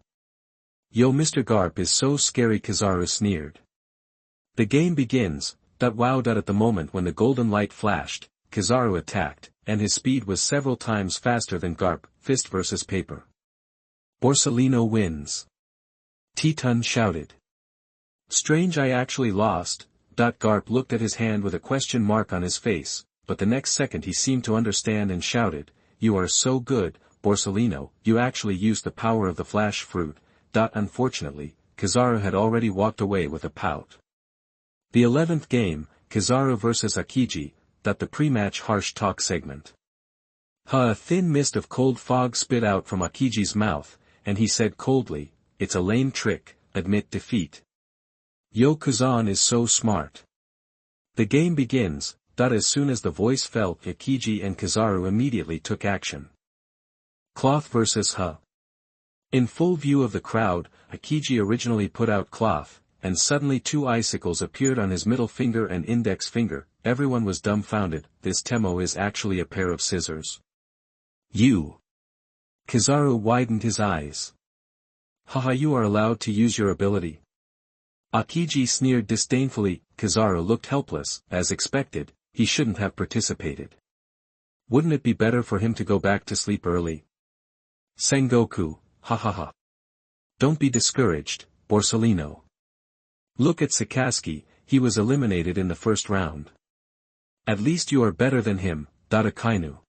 Speaker 1: Yo, Mr. Garp is so scary, Kizaru sneered. The game begins. Wow. At the moment when the golden light flashed, Kizaru attacked, and his speed was several times faster than Garp. Fist versus paper. Borsellino wins. Tetun shouted. Strange, I actually lost. Garp looked at his hand with a question mark on his face, but the next second he seemed to understand and shouted, You are so good, Borsellino, you actually used the power of the flash fruit. Unfortunately, Kizaru had already walked away with a pout. The 11th game, Kizaru vs. Akiji. The pre-match harsh talk segment. A thin mist of cold fog spit out from Akiji's mouth, and he said coldly, It's a lame trick, admit defeat. Yo, Kazan is so smart. The game begins. As soon as the voice fell, Ikiji and Kizaru immediately took action. Cloth versus Huh. In full view of the crowd, Ikiji originally put out Cloth, and suddenly two icicles appeared on his middle finger and index finger. Everyone was dumbfounded. This Temo is actually a pair of scissors. You. Kizaru widened his eyes. Haha, you are allowed to use your ability. Ikiji sneered disdainfully. Kizaru looked helpless. As expected, he shouldn't have participated. Wouldn't it be better for him to go back to sleep early? Sengoku, ha ha ha. Don't be discouraged, Borsellino. Look at Sakazuki, he was eliminated in the first round. At least you are better than him, Akainu.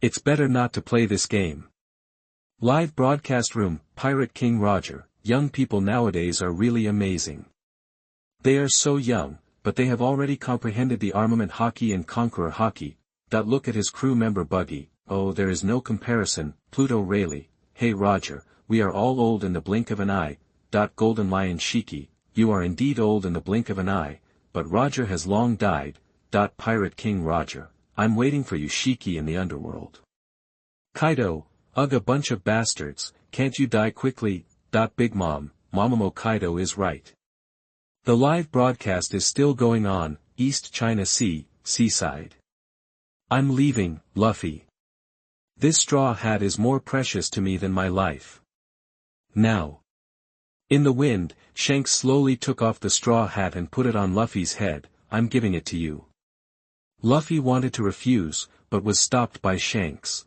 Speaker 1: It's better not to play this game. Live broadcast room, Pirate King Roger. Young people nowadays are really amazing. They are so young, but they have already comprehended the armament hockey and conqueror hockey. Look at his crew member Buggy. Oh, there is no comparison. Pluto Rayleigh. Hey Roger, we are all old in the blink of an eye. Golden Lion Shiki, you are indeed old in the blink of an eye, but Roger has long died. Pirate King Roger, I'm waiting for you Shiki in the underworld. Kaido, ugh, a bunch of bastards, can't you die quickly? Big Mom, Mamamo Kaido is right. The live broadcast is still going on, East China Sea, seaside. I'm leaving, Luffy. This straw hat is more precious to me than my life. Now. In the wind, Shanks slowly took off the straw hat and put it on Luffy's head. I'm giving it to you. Luffy wanted to refuse, but was stopped by Shanks.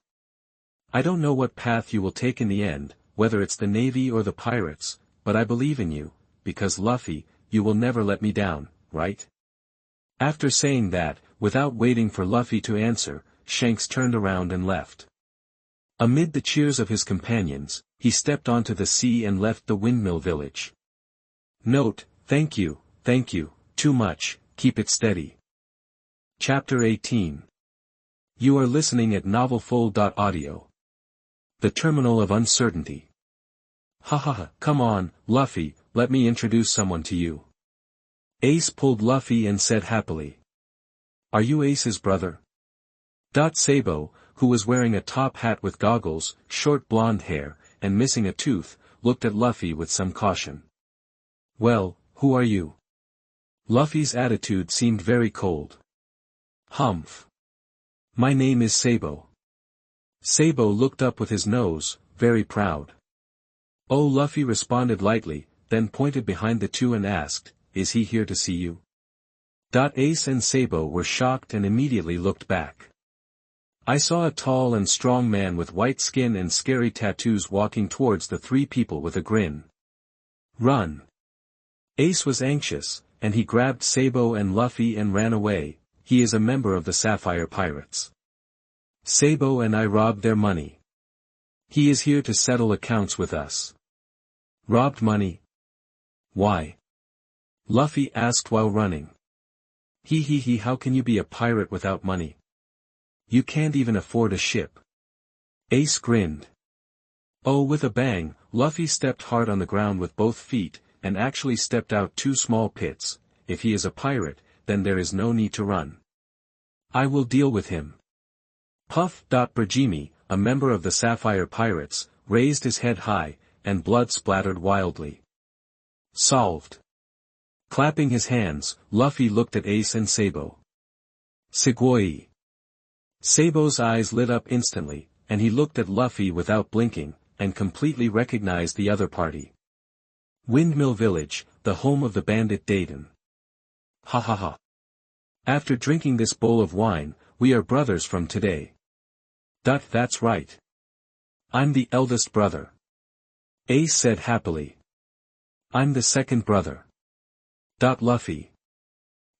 Speaker 1: I don't know what path you will take in the end, whether it's the Navy or the pirates, but I believe in you, because Luffy, you will never let me down, right? After saying that, without waiting for Luffy to answer, Shanks turned around and left. Amid the cheers of his companions, he stepped onto the sea and left the windmill village. Note, thank you, too much, keep it steady. Chapter 18. You are listening at novelfull.audio. The Terminal of Uncertainty. Hahaha, come on, Luffy, let me introduce someone to you. Ace pulled Luffy and said happily. Are you Ace's brother? Sabo, who was wearing a top hat with goggles, short blonde hair, and missing a tooth, looked at Luffy with some caution. Well, who are you? Luffy's attitude seemed very cold. Humph. My name is Sabo. Sabo looked up with his nose, very proud. Oh, Luffy responded lightly, then pointed behind the two and asked, is he here to see you? Ace and Sabo were shocked and immediately looked back. I saw a tall and strong man with white skin and scary tattoos walking towards the three people with a grin. Run! Ace was anxious, and he grabbed Sabo and Luffy and ran away. He is a member of the Sapphire Pirates. Sabo and I robbed their money. He is here to settle accounts with us. Robbed money? Why? Luffy asked while running. How can you be a pirate without money? You can't even afford a ship. Ace grinned. Oh, with a bang, Luffy stepped hard on the ground with both feet, and actually stepped out two small pits. If he is a pirate, then there is no need to run. I will deal with him. Puff. Burjimi, a member of the Sapphire Pirates, raised his head high, and blood splattered wildly. Solved. Clapping his hands, Luffy looked at Ace and Sabo. Sugoi. Sabo's eyes lit up instantly, and he looked at Luffy without blinking, and completely recognized the other party. Windmill Village, the home of the bandit Dayton. Ha ha ha. After drinking this bowl of wine, we are brothers from today. That's right. I'm the eldest brother. Ace said happily. I'm the second brother. Luffy.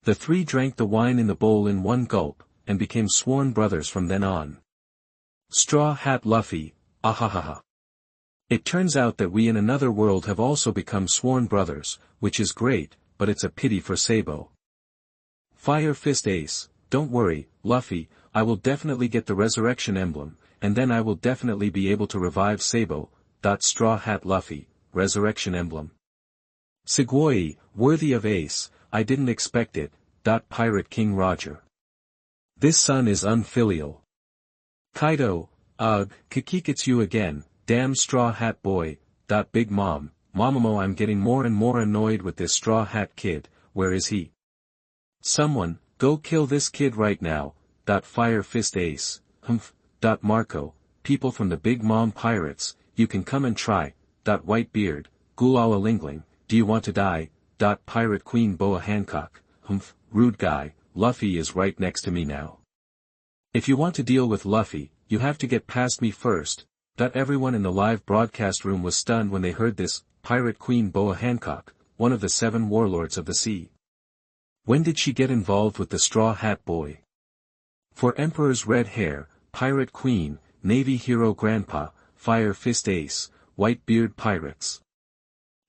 Speaker 1: The three drank the wine in the bowl in one gulp, and became sworn brothers from then on. Straw Hat Luffy, ahahaha. It turns out that we in another world have also become sworn brothers, which is great, but it's a pity for Sabo. Fire Fist Ace, don't worry, Luffy, I will definitely get the resurrection emblem, and then I will definitely be able to revive Sabo. Straw Hat Luffy, resurrection emblem. Sugoi, worthy of Ace, I didn't expect it. Pirate King Roger. This son is unfilial. Kaido, ugh, Kikikitsu again, damn straw hat boy, Big Mom, Mamamo, I'm getting more and more annoyed with this straw hat kid, where is he? Someone, go kill this kid right now, Fire Fist Ace, humph, Marco, people from the Big Mom Pirates, you can come and try, Whitebeard, Gulala Lingling, do you want to die, Pirate Queen Boa Hancock, humph, rude guy, Luffy is right next to me now. If you want to deal with Luffy, you have to get past me first. Everyone in the live broadcast room was stunned when they heard this, Pirate Queen Boa Hancock, one of the 7 warlords of the sea. When did she get involved with the Straw Hat Boy? Four Emperors red hair, Pirate Queen, Navy hero grandpa, Fire Fist Ace, Whitebeard pirates.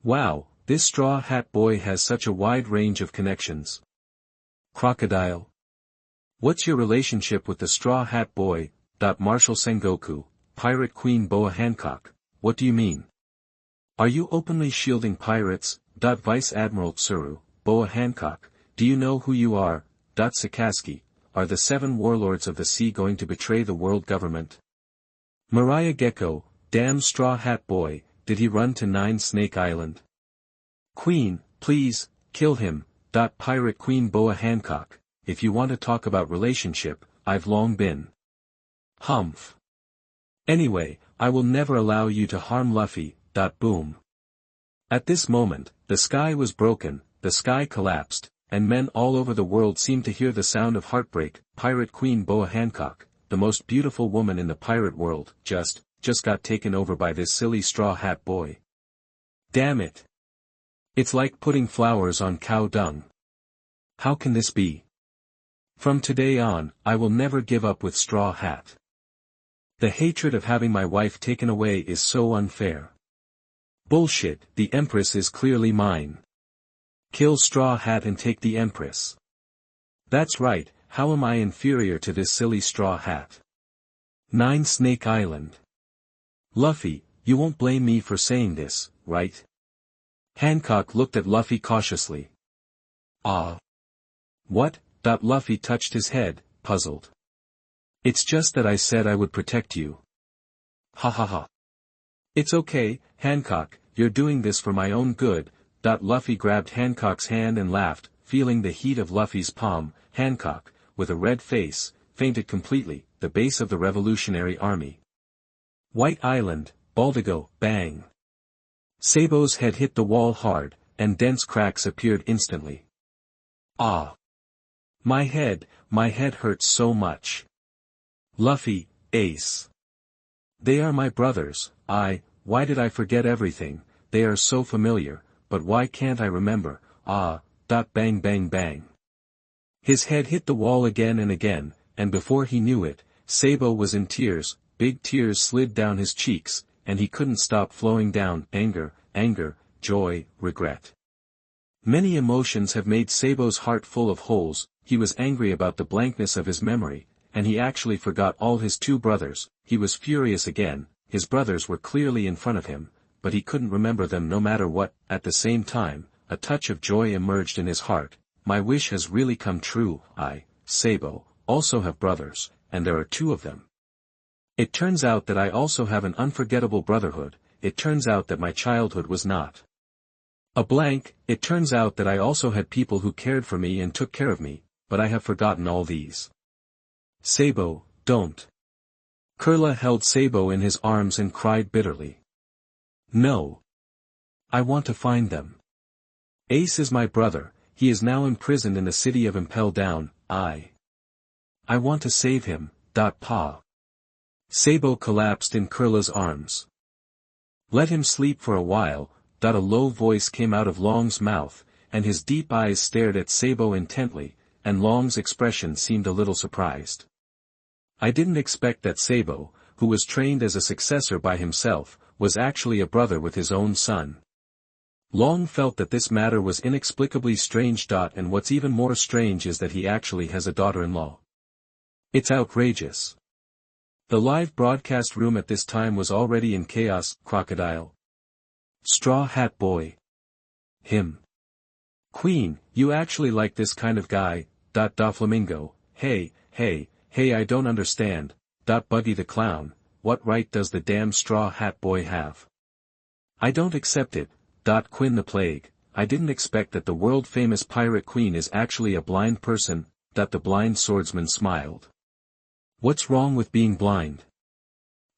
Speaker 1: Wow, this Straw Hat Boy has such a wide range of connections. Crocodile. What's your relationship with the Straw Hat Boy, Marshal Sengoku, Pirate Queen Boa Hancock, what do you mean? Are you openly shielding pirates, Vice Admiral Tsuru, Boa Hancock, do you know who you are, Sakazuki, are the 7 warlords of the sea going to betray the world government? Mariah Gecko, damn Straw Hat Boy, did he run to 9 Snake Island? Queen, please, kill him, Pirate Queen Boa Hancock, if you want to talk about relationship, I've long been. Humph. Anyway, I will never allow you to harm Luffy, boom. At this moment, the sky was broken, the sky collapsed, and men all over the world seemed to hear the sound of heartbreak. Pirate Queen Boa Hancock, the most beautiful woman in the pirate world, just got taken over by this silly Straw Hat Boy. Damn it. It's like putting flowers on cow dung. How can this be? From today on, I will never give up with Straw Hat. The hatred of having my wife taken away is so unfair. Bullshit, the Empress is clearly mine. Kill Straw Hat and take the Empress. That's right, how am I inferior to this silly Straw Hat? 9 Snake Island. Luffy, you won't blame me for saying this, right? Hancock looked at Luffy cautiously. Ah. What? Luffy touched his head, puzzled. It's just that I said I would protect you. Ha ha ha. It's okay, Hancock, you're doing this for my own good. Luffy grabbed Hancock's hand and laughed, feeling the heat of Luffy's palm. Hancock, with a red face, fainted completely, the base of the Revolutionary Army. White Island, Baldigo, bang. Sabo's head hit the wall hard, and dense cracks appeared instantly. Ah. My head hurts so much. Luffy, Ace. They are my brothers, why did I forget everything, they are so familiar, but why can't I remember, bang bang bang. His head hit the wall again and again, and before he knew it, Sabo was in tears, big tears slid down his cheeks, and he couldn't stop flowing down, anger, joy, regret. Many emotions have made Sabo's heart full of holes. He was angry about the blankness of his memory, and he actually forgot all his 2 brothers, he was furious again, his brothers were clearly in front of him, but he couldn't remember them no matter what. At the same time, a touch of joy emerged in his heart. My wish has really come true. I, Sabo, also have brothers, and there are 2 of them. It turns out that I also have an unforgettable brotherhood. It turns out that my childhood was not a blank. It turns out that I also had people who cared for me and took care of me, but I have forgotten all these. Sabo, don't. Kurla held Sabo in his arms and cried bitterly. No. I want to find them. Ace is my brother, he is now imprisoned in the city of Impel Down. I want to save him. Pa. Sabo collapsed in Kurla's arms. Let him sleep for a while. A low voice came out of Long's mouth, and his deep eyes stared at Sabo intently, and Long's expression seemed a little surprised. I didn't expect that Sabo, who was trained as a successor by himself, was actually a brother with his own son. Long felt that this matter was inexplicably strange. And what's even more strange is that he actually has a daughter-in-law. It's outrageous. The live broadcast room at this time was already in chaos. Crocodile. Straw Hat Boy. Him. Queen, you actually like this kind of guy. Doflamingo, Hey I don't understand, Buggy the clown, what right does the damn straw hat boy have? I don't accept it, Quinn the plague, I didn't expect that the world-famous pirate queen is actually a blind person, the blind swordsman smiled. What's wrong with being blind?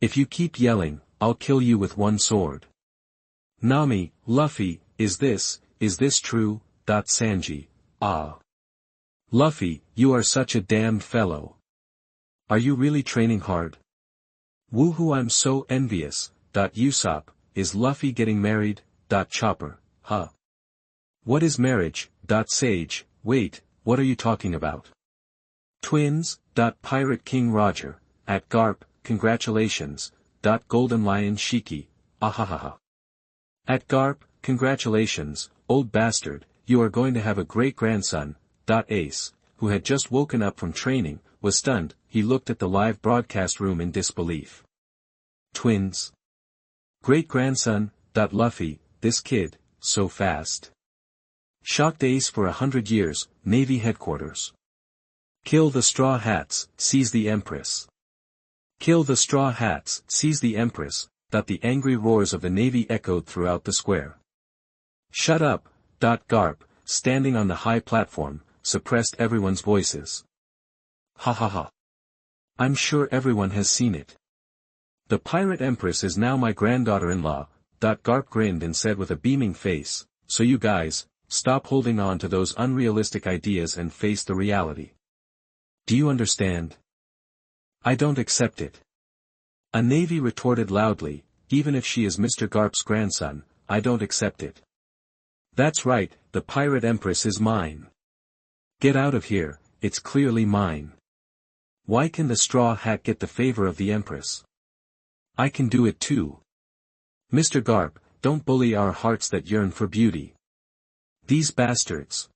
Speaker 1: If you keep yelling, I'll kill you with one sword. Nami, Luffy, is this true, Sanji, ah. Luffy, you are such a damned fellow. Are you really training hard? Woohoo, I'm so envious, Usopp, is Luffy getting married, Chopper, huh? What is marriage, Sage, wait, what are you talking about? Twins, Pirate King Roger, at Garp, congratulations, Golden Lion Shiki, ahahaha. At Garp, congratulations, old bastard, you are going to have a great-grandson, Ace, who had just woken up from training, was stunned, he looked at the live broadcast room in disbelief. Twins. Great-grandson, Luffy, this kid, so fast. Shocked Ace for 100 years, Navy headquarters. Kill the Straw Hats, seize the Empress. Kill the Straw Hats, seize the Empress, the angry roars of the Navy echoed throughout the square. Shut up, Garp, standing on the high platform, suppressed everyone's voices. Ha ha ha. I'm sure everyone has seen it. The Pirate Empress is now my granddaughter-in-law, Garp grinned and said with a beaming face, so you guys, stop holding on to those unrealistic ideas and face the reality. Do you understand? I don't accept it. A Navy retorted loudly, even if she is Mr. Garp's grandson, I don't accept it. That's right, the Pirate Empress is mine. Get out of here, it's clearly mine. Why can the Straw Hat get the favor of the Empress? I can do it too. Mr. Garp, don't bully our hearts that yearn for beauty. These bastards.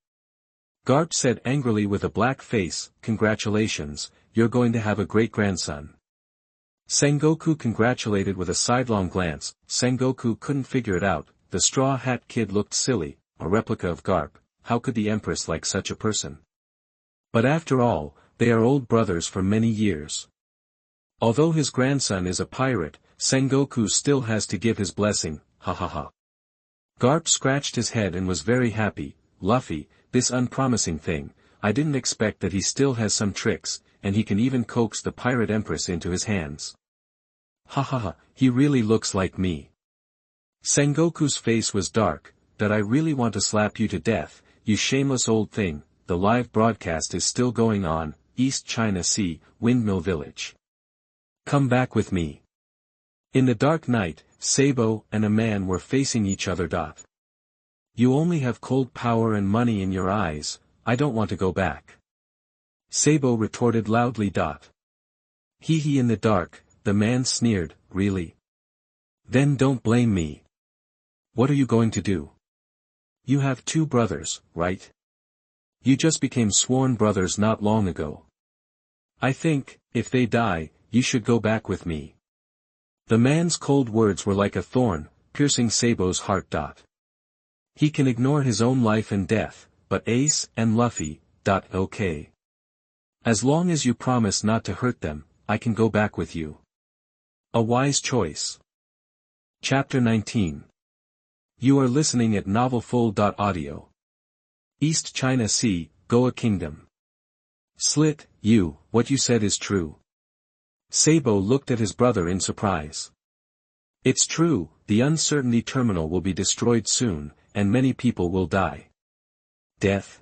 Speaker 1: Garp said angrily with a black face, congratulations, you're going to have a great-grandson. Sengoku congratulated with a sidelong glance, Sengoku couldn't figure it out, the Straw Hat Kid looked silly, a replica of Garp, how could the Empress like such a person? But after all, they are old brothers for many years. Although his grandson is a pirate, Sengoku still has to give his blessing, ha ha ha. Garp scratched his head and was very happy, Luffy, this unpromising thing, I didn't expect that he still has some tricks, and he can even coax the Pirate Empress into his hands. Ha ha ha, he really looks like me. Sengoku's face was dark, that I really want to slap you to death, you shameless old thing, the live broadcast is still going on, East China Sea, Windmill Village. Come back with me. In the dark night, Sabo and a man were facing each other. You only have cold power and money in your eyes, I don't want to go back. Sabo retorted loudly. Hee hee, in the dark, the man sneered, really? Then don't blame me. What are you going to do? You have two brothers, right? You just became sworn brothers not long ago. I think, if they die, you should go back with me. The man's cold words were like a thorn, piercing Sabo's heart. He can ignore his own life and death, but Ace and Luffy, okay. As long as you promise not to hurt them, I can go back with you. A wise choice. Chapter 19. You are listening at novelfull.audio. East China Sea, Goa Kingdom. Slit, what you said is true. Sabo looked at his brother in surprise. It's true, the uncertainty terminal will be destroyed soon, and many people will die. Death?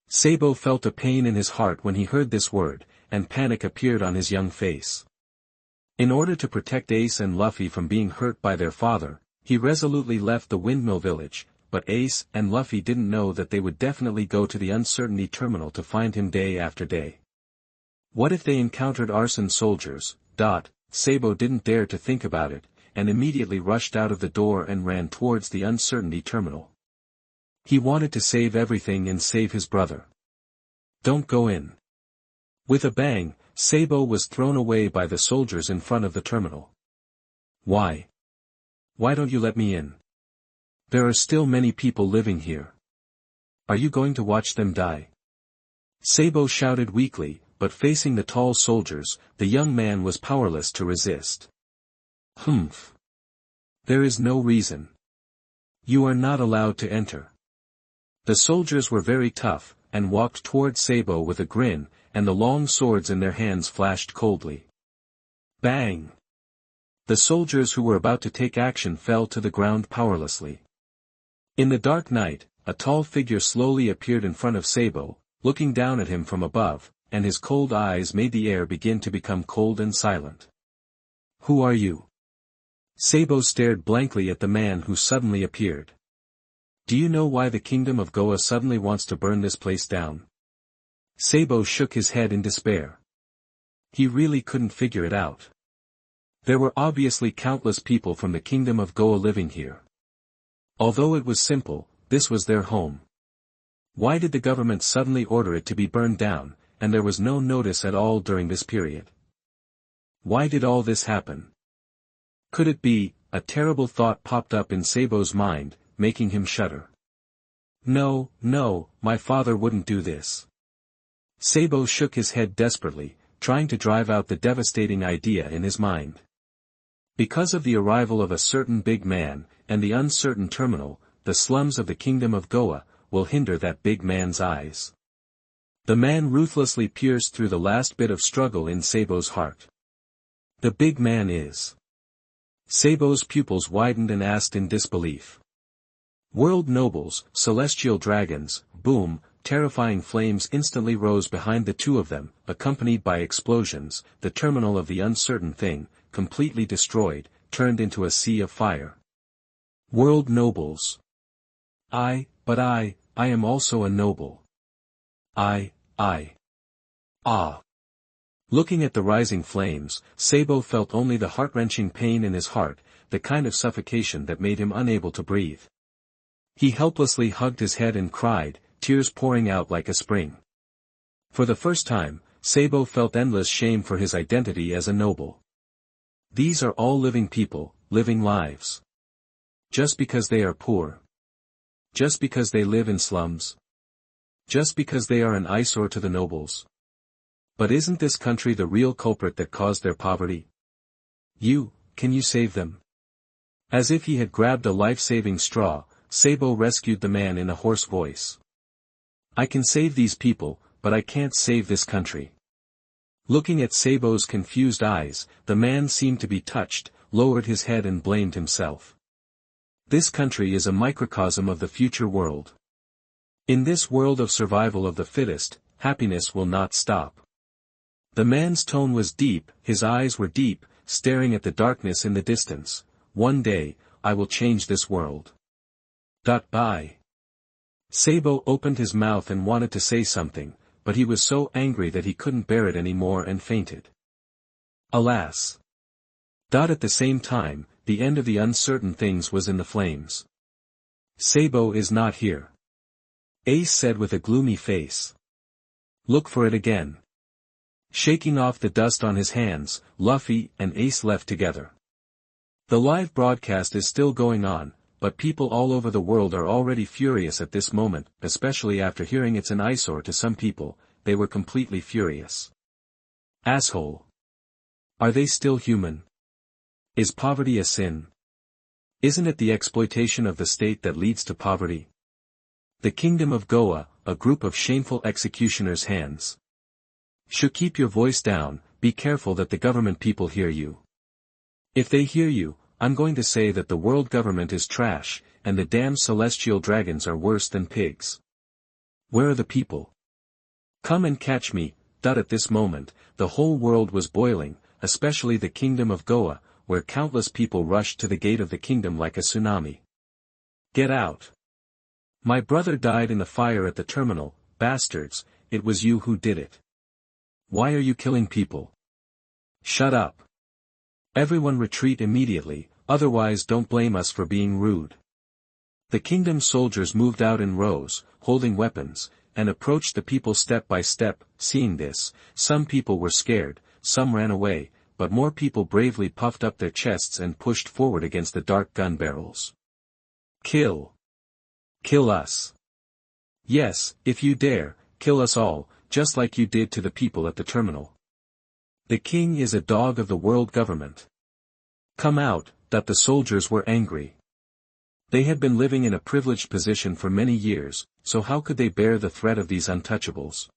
Speaker 1: Sabo felt a pain in his heart when he heard this word, and panic appeared on his young face. In order to protect Ace and Luffy from being hurt by their father, he resolutely left the Windmill Village, but Ace and Luffy didn't know that they would definitely go to the uncertainty terminal to find him day after day. What if they encountered arson soldiers? Sabo didn't dare to think about it, and immediately rushed out of the door and ran towards the uncertainty terminal. He wanted to save everything and save his brother. Don't go in. With a bang, Sabo was thrown away by the soldiers in front of the terminal. Why? Why don't you let me in? There are still many people living here. Are you going to watch them die? Sabo shouted weakly, but facing the tall soldiers, the young man was powerless to resist. Humph. There is no reason. You are not allowed to enter. The soldiers were very tough, and walked toward Sabo with a grin, and the long swords in their hands flashed coldly. Bang! The soldiers who were about to take action fell to the ground powerlessly. In the dark night, a tall figure slowly appeared in front of Sabo, looking down at him from above, and his cold eyes made the air begin to become cold and silent. Who are you? Sabo stared blankly at the man who suddenly appeared. Do you know why the kingdom of Goa suddenly wants to burn this place down? Sabo shook his head in despair. He really couldn't figure it out. There were obviously countless people from the kingdom of Goa living here. Although it was simple, this was their home. Why did the government suddenly order it to be burned down, and there was no notice at all during this period? Why did all this happen? Could it be, a terrible thought popped up in Sabo's mind, making him shudder. No, no, my father wouldn't do this. Sabo shook his head desperately, trying to drive out the devastating idea in his mind. Because of the arrival of a certain big man, and the uncertain terminal, the slums of the kingdom of Goa, will hinder that big man's eyes. The man ruthlessly pierced through the last bit of struggle in Sabo's heart. The big man is. Sabo's pupils widened and asked in disbelief. World nobles, celestial dragons, boom, terrifying flames instantly rose behind the two of them, accompanied by explosions, the terminal of the uncertain thing, completely destroyed, turned into a sea of fire. World nobles. But I am also a noble. Ah. Looking at the rising flames, Sabo felt only the heart-wrenching pain in his heart, the kind of suffocation that made him unable to breathe. He helplessly hugged his head and cried, tears pouring out like a spring. For the first time, Sabo felt endless shame for his identity as a noble. These are all living people, living lives. Just because they are poor. Just because they live in slums. Just because they are an eyesore to the nobles. But isn't this country the real culprit that caused their poverty? Can you save them? As if he had grabbed a life-saving straw, Sabo rescued the man in a hoarse voice. I can save these people, but I can't save this country. Looking at Sabo's confused eyes, the man seemed to be touched, lowered his head and blamed himself. This country is a microcosm of the future world. In this world of survival of the fittest, happiness will not stop. The man's tone was deep, his eyes were deep, staring at the darkness in the distance. One day, I will change this world. Bye. Sabo opened his mouth and wanted to say something, but he was so angry that he couldn't bear it anymore and fainted. Alas! At the same time, the end of the uncertain things was in the flames. Sabo is not here. Ace said with a gloomy face. Look for it again. Shaking off the dust on his hands, Luffy and Ace left together. The live broadcast is still going on, but people all over the world are already furious at this moment, especially after hearing it's an eyesore to some people. They were completely furious. Asshole. Are they still human? Is poverty a sin? Isn't it the exploitation of the state that leads to poverty? The kingdom of Goa, a group of shameful executioners' hands. Should keep your voice down, be careful that the government people hear you. If they hear you, I'm going to say that the world government is trash, and the damn celestial dragons are worse than pigs. Where are the people? Come and catch me. At this moment, the whole world was boiling, especially the kingdom of Goa, where countless people rushed to the gate of the kingdom like a tsunami. Get out. My brother died in the fire at the terminal, bastards, it was you who did it. Why are you killing people? Shut up. Everyone retreat immediately, otherwise don't blame us for being rude. The kingdom's soldiers moved out in rows, holding weapons, and approached the people step by step. Seeing this, some people were scared, some ran away, but more people bravely puffed up their chests and pushed forward against the dark gun barrels. Kill. Kill us. Yes, if you dare, kill us all, just like you did to the people at the terminal. The king is a dog of the world government. Come out, that the soldiers were angry. They had been living in a privileged position for many years, so how could they bear the threat of these untouchables?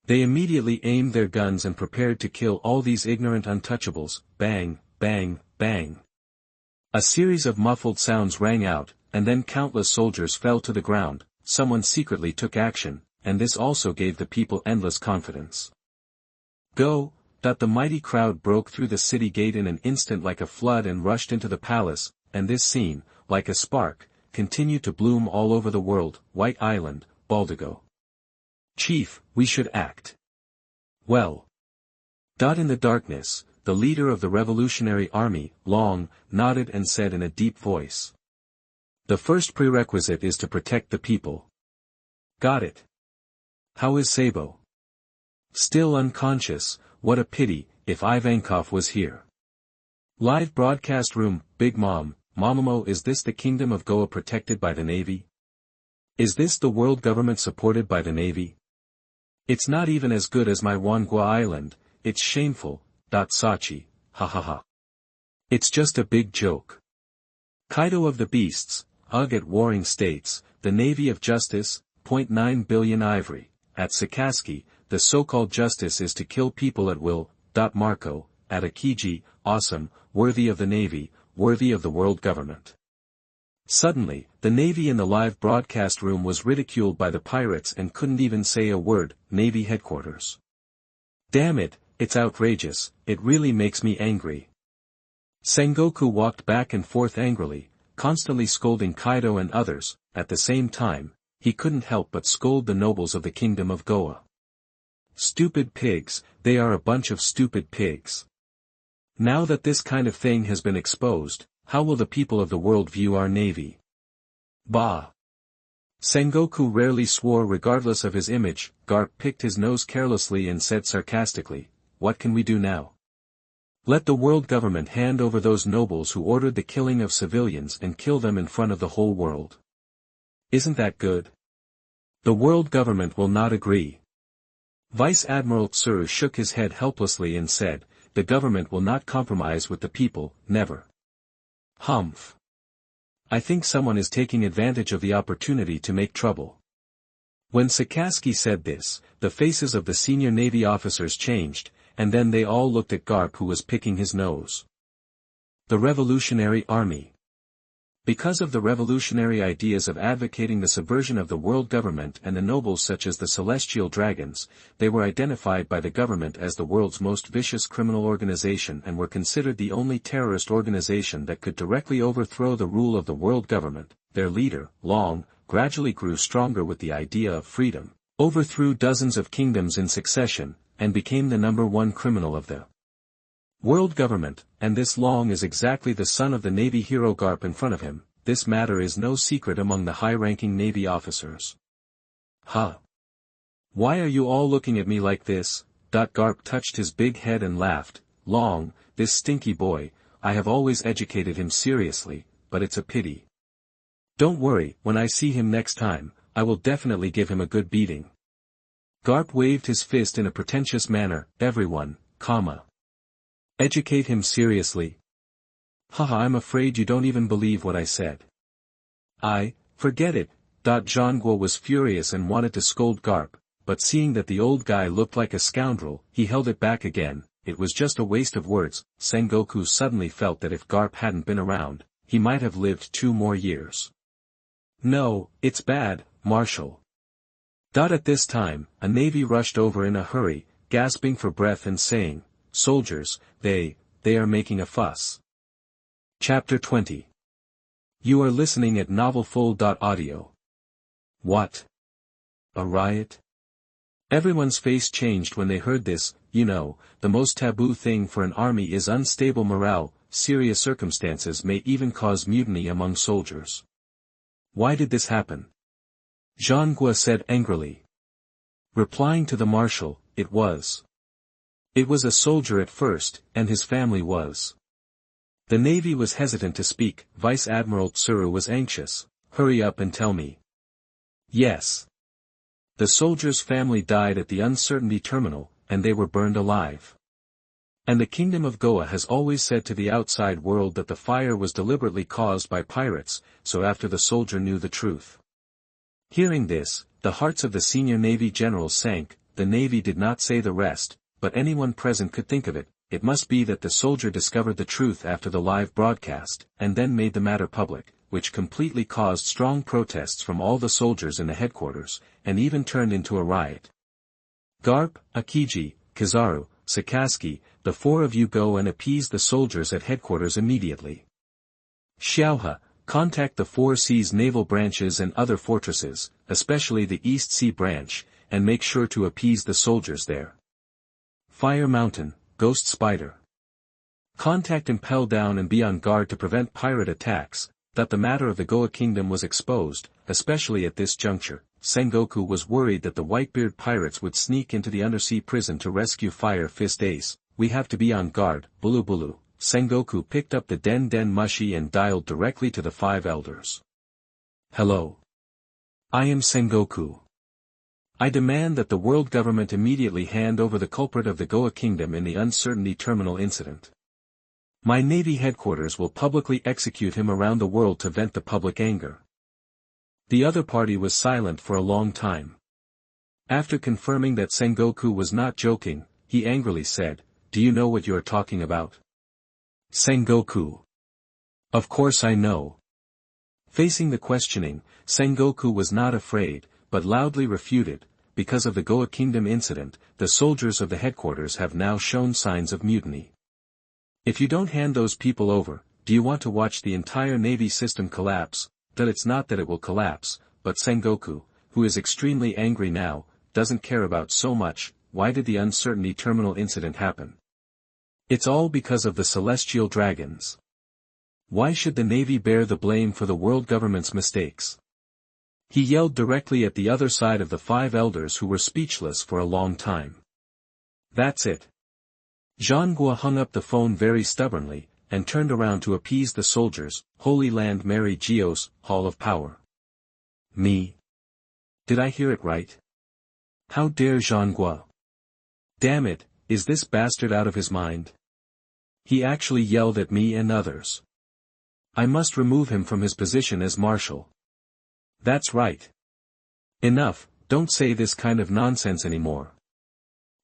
Speaker 1: They immediately aimed their guns and prepared to kill all these ignorant untouchables. Bang, bang, bang. A series of muffled sounds rang out, and then countless soldiers fell to the ground. Someone secretly took action, and this also gave the people endless confidence. Go, that the mighty crowd broke through the city gate in an instant like a flood and rushed into the palace, and this scene, like a spark, continued to bloom all over the world. White Island, Baldigo. Chief, we should act. Well. In the darkness, the leader of the revolutionary army, Long, nodded and said in a deep voice. The first prerequisite is to protect the people. Got it. How is Sabo? Still unconscious. What a pity, if Ivankov was here. Live broadcast room. Big Mom, Momomo, is this the kingdom of Goa protected by the Navy? Is this the world government supported by the Navy? It's not even as good as my Wangua Island. It's shameful. Sachi, ha ha ha. It's just a big joke. Kaido of the Beasts, Ugh at Warring States, the Navy of Justice, 0.9 billion ivory. At Sakaski, the so-called justice is to kill people at will. Marco, at Akiji, awesome, worthy of the Navy, worthy of the world government. Suddenly, the Navy in the live broadcast room was ridiculed by the pirates and couldn't even say a word. Navy headquarters. Damn it, it's outrageous, it really makes me angry. Sengoku walked back and forth angrily, constantly scolding Kaido and others. At the same time, he couldn't help but scold the nobles of the kingdom of Goa. Stupid pigs, they are a bunch of stupid pigs. Now that this kind of thing has been exposed, how will the people of the world view our navy? Bah! Sengoku rarely swore regardless of his image. Garp picked his nose carelessly and said sarcastically, what can we do now? Let the world government hand over those nobles who ordered the killing of civilians and kill them in front of the whole world. Isn't that good? The world government will not agree. Vice Admiral Tsuru shook his head helplessly and said, the government will not compromise with the people, never. Humph. I think someone is taking advantage of the opportunity to make trouble. When Sakaski said this, the faces of the senior Navy officers changed, and then they all looked at Garp, who was picking his nose. The Revolutionary Army. Because of the revolutionary ideas of advocating the subversion of the world government and the nobles such as the Celestial Dragons, they were identified by the government as the world's most vicious criminal organization and were considered the only terrorist organization that could directly overthrow the rule of the world government. Their leader, Long, gradually grew stronger with the idea of freedom, overthrew dozens of kingdoms in succession, and became the #1 criminal of the world government, and this Long is exactly the son of the Navy hero Garp in front of him. This matter is no secret among the high-ranking Navy officers. Huh? Why are you all looking at me like this? Garp touched his big head and laughed. Long, this stinky boy, I have always educated him seriously, but it's a pity. Don't worry, when I see him next time, I will definitely give him a good beating. Garp waved his fist in a pretentious manner. Everyone, educate him seriously. Haha, I'm afraid you don't even believe what I said. Forget it. Zhangguo was furious and wanted to scold Garp, but seeing that the old guy looked like a scoundrel, he held it back again. It was just a waste of words. Sengoku suddenly felt that if Garp hadn't been around, he might have lived 2 more years. No, it's bad, Marshal. At this time, a navy rushed over in a hurry, gasping for breath and saying, soldiers, they are making a fuss. Chapter 20. You are listening at novelfull.audio. What? A riot? Everyone's face changed when they heard this. The most taboo thing for an army is unstable morale. Serious circumstances may even cause mutiny among soldiers. Why did this happen? Zhangguo said angrily. Replying to the marshal, it was a soldier at first, and his family was. The Navy was hesitant to speak. Vice Admiral Tsuru was anxious. Hurry up and tell me. Yes. The soldier's family died at the Uncertainty Terminal, and they were burned alive. And the Kingdom of Goa has always said to the outside world that the fire was deliberately caused by pirates, so after the soldier knew the truth. Hearing this, the hearts of the senior Navy generals sank. The Navy did not say the rest, but anyone present could think of it. It must be that the soldier discovered the truth after the live broadcast, and then made the matter public, which completely caused strong protests from all the soldiers in the headquarters, and even turned into a riot. Garp, Akiji, Kizaru, Sakaski, the four of you go and appease the soldiers at headquarters immediately. Xiaohe, contact the Four Seas naval branches and other fortresses, especially the East Sea branch, and make sure to appease the soldiers there. Fire Mountain, Ghost Spider. Contact Impel Down and be on guard to prevent pirate attacks. That the matter of the Goa Kingdom was exposed, especially at this juncture. Sengoku was worried that the Whitebeard pirates would sneak into the undersea prison to rescue Fire Fist Ace. We have to be on guard, Bulu Bulu. Sengoku picked up the Den Den Mushi and dialed directly to the five elders. Hello. I am Sengoku. I demand that the world government immediately hand over the culprit of the Goa Kingdom in the Uncertainty Terminal incident. My Navy headquarters will publicly execute him around the world to vent the public anger. The other party was silent for a long time. After confirming that Sengoku was not joking, he angrily said, "Do you know what you are talking about?" Sengoku. Of course I know. Facing the questioning, Sengoku was not afraid, but loudly refuted. Because of the Goa Kingdom incident, the soldiers of the headquarters have now shown signs of mutiny. If you don't hand those people over, do you want to watch the entire Navy system collapse? That it's not that it will collapse, but Sengoku, who is extremely angry now, doesn't care about so much. Why did the Uncertainty Terminal incident happen? It's all because of the Celestial Dragons. Why should the Navy bear the blame for the world government's mistakes? He yelled directly at the other side of the five elders who were speechless for a long time. That's it. Zhangguo hung up the phone very stubbornly, and turned around to appease the soldiers. Holy Land Mary Geos, Hall of Power. Me? Did I hear it right? How dare Zhangguo? Damn it, is this bastard out of his mind? He actually yelled at me and others. I must remove him from his position as marshal. That's right. Enough, don't say this kind of nonsense anymore.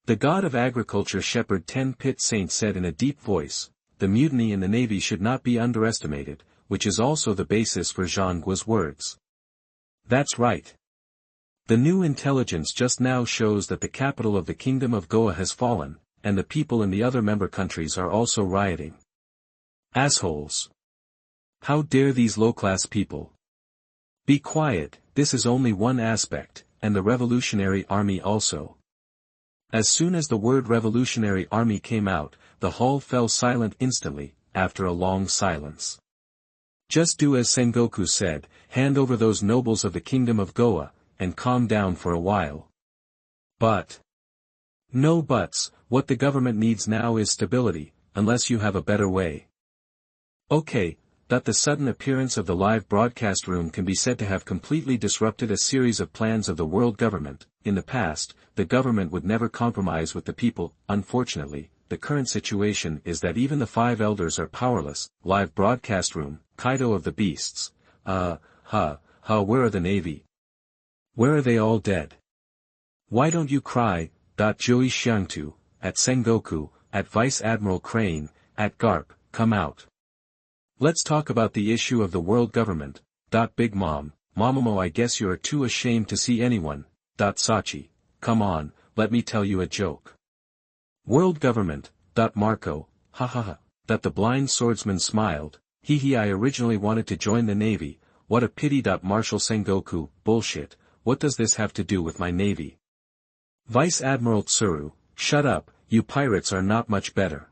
Speaker 1: The god of agriculture Shepherd 10 Pit Saint said in a deep voice, the mutiny in the Navy should not be underestimated, which is also the basis for Zhangguo's words. That's right. The new intelligence just now shows that the capital of the Kingdom of Goa has fallen, and the people in the other member countries are also rioting. Assholes. How dare these low-class people? Be quiet, this is only one aspect, and the Revolutionary Army also. As soon as the word Revolutionary Army came out, the hall fell silent instantly, after a long silence. Just do as Sengoku said, hand over those nobles of the Kingdom of Goa, and calm down for a while. But. No buts, what the government needs now is stability, unless you have a better way. Okay. That the sudden appearance of the live broadcast room can be said to have completely disrupted a series of plans of the world government. In the past, the government would never compromise with the people. Unfortunately, the current situation is that even the five elders are powerless. Live broadcast room, Kaido of the beasts. Where are the Navy? Where are they all dead? Why don't you cry? Joey Xiangtu, at Sengoku, at Vice Admiral Crane, at Garp, come out. Let's talk about the issue of the world government. Big Mom, Momomo, I guess you're too ashamed to see anyone. Sachi, come on, let me tell you a joke. World government. Marco, ha ha ha. The blind swordsman smiled. I originally wanted to join the Navy. What a pity. Marshal Sengoku, bullshit. What does this have to do with my Navy? Vice Admiral Tsuru, shut up, you pirates are not much better.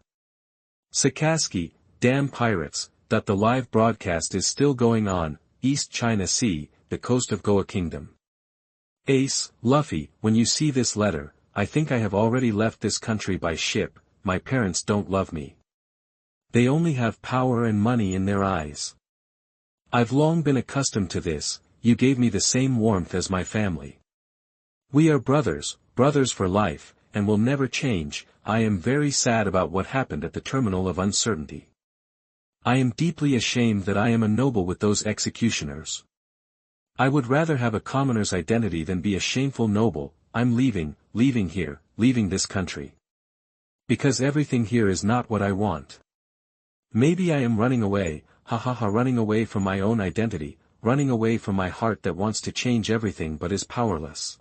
Speaker 1: Sakaski, damn pirates. The live broadcast is still going on. East China Sea, the coast of Goa Kingdom. Ace, Luffy, when you see this letter, I think I have already left this country by ship. My parents don't love me. They only have power and money in their eyes. I've long been accustomed to this. You gave me the same warmth as my family. We are brothers, brothers for life, and will never change. I am very sad about what happened at the terminal of uncertainty. I am deeply ashamed that I am a noble with those executioners. I would rather have a commoner's identity than be a shameful noble. I'm leaving here, leaving this country. Because everything here is not what I want. Maybe I am running away, running away from my own identity, running away from my heart that wants to change everything but is powerless.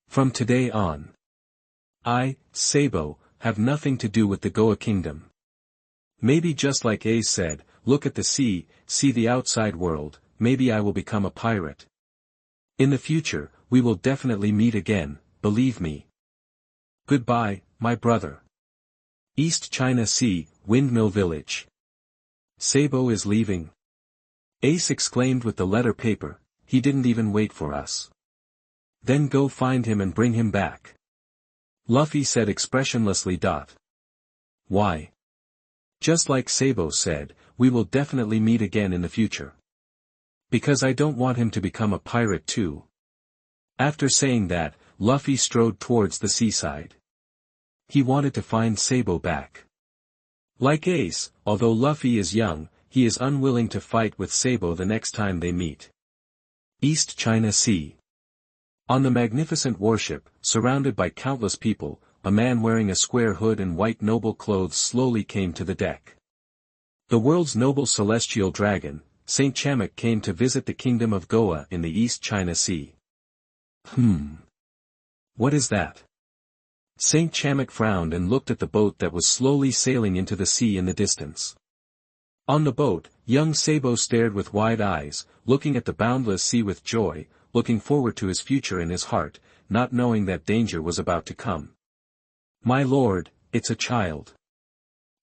Speaker 1: From today on, I, Sabo, have nothing to do with the Goa kingdom. Maybe just like Ace said, look at the sea, see the outside world, maybe I will become a pirate. In the future, we will definitely meet again, believe me. Goodbye, my brother. East China Sea, Windmill Village. Sabo is leaving. Ace exclaimed with the letter paper, he didn't even wait for us. Then go find him and bring him back. Luffy said expressionlessly. Why? Just like Sabo said, we will definitely meet again in the future. Because I don't want him to become a pirate too. After saying that, Luffy strode towards the seaside. He wanted to find Sabo back. Like Ace, although Luffy is young, he is unwilling to fight with Sabo the next time they meet. East China Sea. On the magnificent warship, surrounded by countless people, a man wearing a square hood and white noble clothes slowly came to the deck. The world's noble celestial dragon, Saint Chamak, came to visit the kingdom of Goa in the East China Sea. What is that? Saint Chamak frowned and looked at the boat that was slowly sailing into the sea in the distance. On the boat, young Sabo stared with wide eyes, looking at the boundless sea with joy, looking forward to his future in his heart, not knowing that danger was about to come. My lord, it's a child.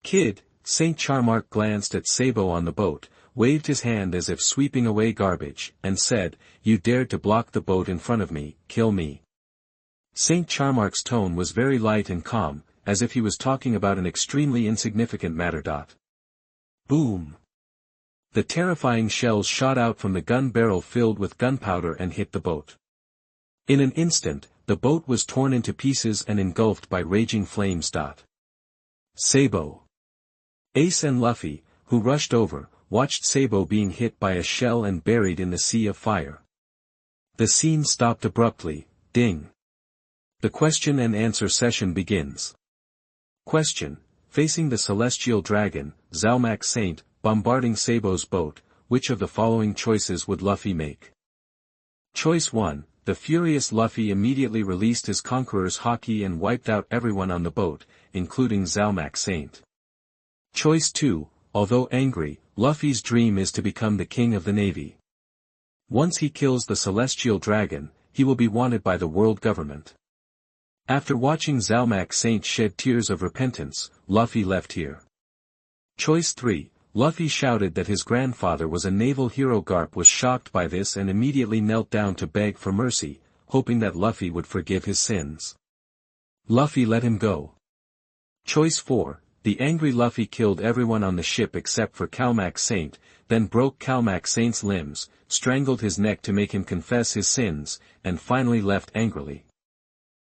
Speaker 1: Kid, Saint Chamak glanced at Sabo on the boat, waved his hand as if sweeping away garbage, and said, you dared to block the boat in front of me, kill me. Saint Chamak's tone was very light and calm, as if he was talking about an extremely insignificant matter. Boom! The terrifying shells shot out from the gun barrel filled with gunpowder and hit the boat. In an instant, the boat was torn into pieces and engulfed by raging flames. Sabo. Ace and Luffy, who rushed over, watched Sabo being hit by a shell and buried in the sea of fire. The scene stopped abruptly. Ding. The question and answer session begins. Question. Facing the celestial dragon, Zalmak Saint, bombarding Sabo's boat, which of the following choices would Luffy make? Choice 1. The furious Luffy immediately released his conqueror's haki and wiped out everyone on the boat, including Zalmak Saint. Choice 2. Although angry, Luffy's dream is to become the king of the navy. Once he kills the celestial dragon, he will be wanted by the world government. After watching Zalmak Saint shed tears of repentance, Luffy left here. Choice 3. Luffy shouted that his grandfather was a naval hero. Garp was shocked by this and immediately knelt down to beg for mercy, hoping that Luffy would forgive his sins. Luffy let him go. Choice 4. The angry Luffy killed everyone on the ship except for Zalmak Saint, then broke Zalmak Saint's limbs, strangled his neck to make him confess his sins, and finally left angrily.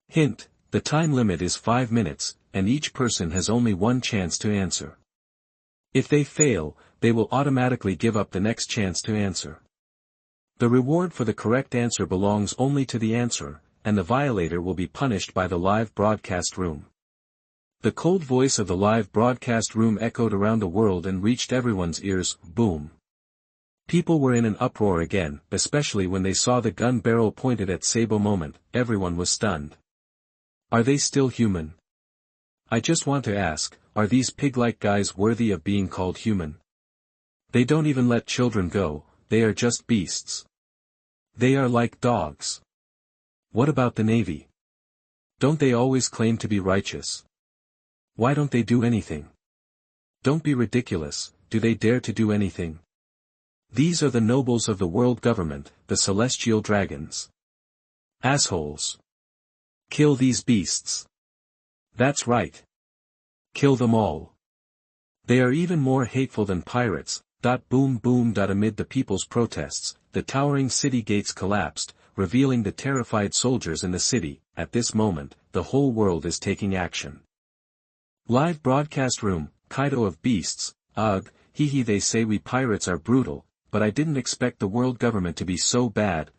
Speaker 1: Hint, the time limit is 5 minutes, and each person has only one chance to answer. If they fail, they will automatically give up the next chance to answer. The reward for the correct answer belongs only to the answerer, and the violator will be punished by the live broadcast room. The cold voice of the live broadcast room echoed around the world and reached everyone's ears. Boom. People were in an uproar again, especially when they saw the gun barrel pointed at Sabo. Everyone was stunned. Are they still human? I just want to ask, are these pig-like guys worthy of being called human? They don't even let children go, they are just beasts. They are like dogs. What about the Navy? Don't they always claim to be righteous? Why don't they do anything? Don't be ridiculous, do they dare to do anything? These are the nobles of the world government, the celestial dragons. Assholes. Kill these beasts. That's right. Kill them all. They are even more hateful than pirates. Boom boom. Amid the people's protests, the towering city gates collapsed, revealing the terrified soldiers in the city. At this moment, the whole world is taking action. Live broadcast room, Kaido of Beasts. Ugh, hee hee, they say we pirates are brutal, but I didn't expect the world government to be so bad.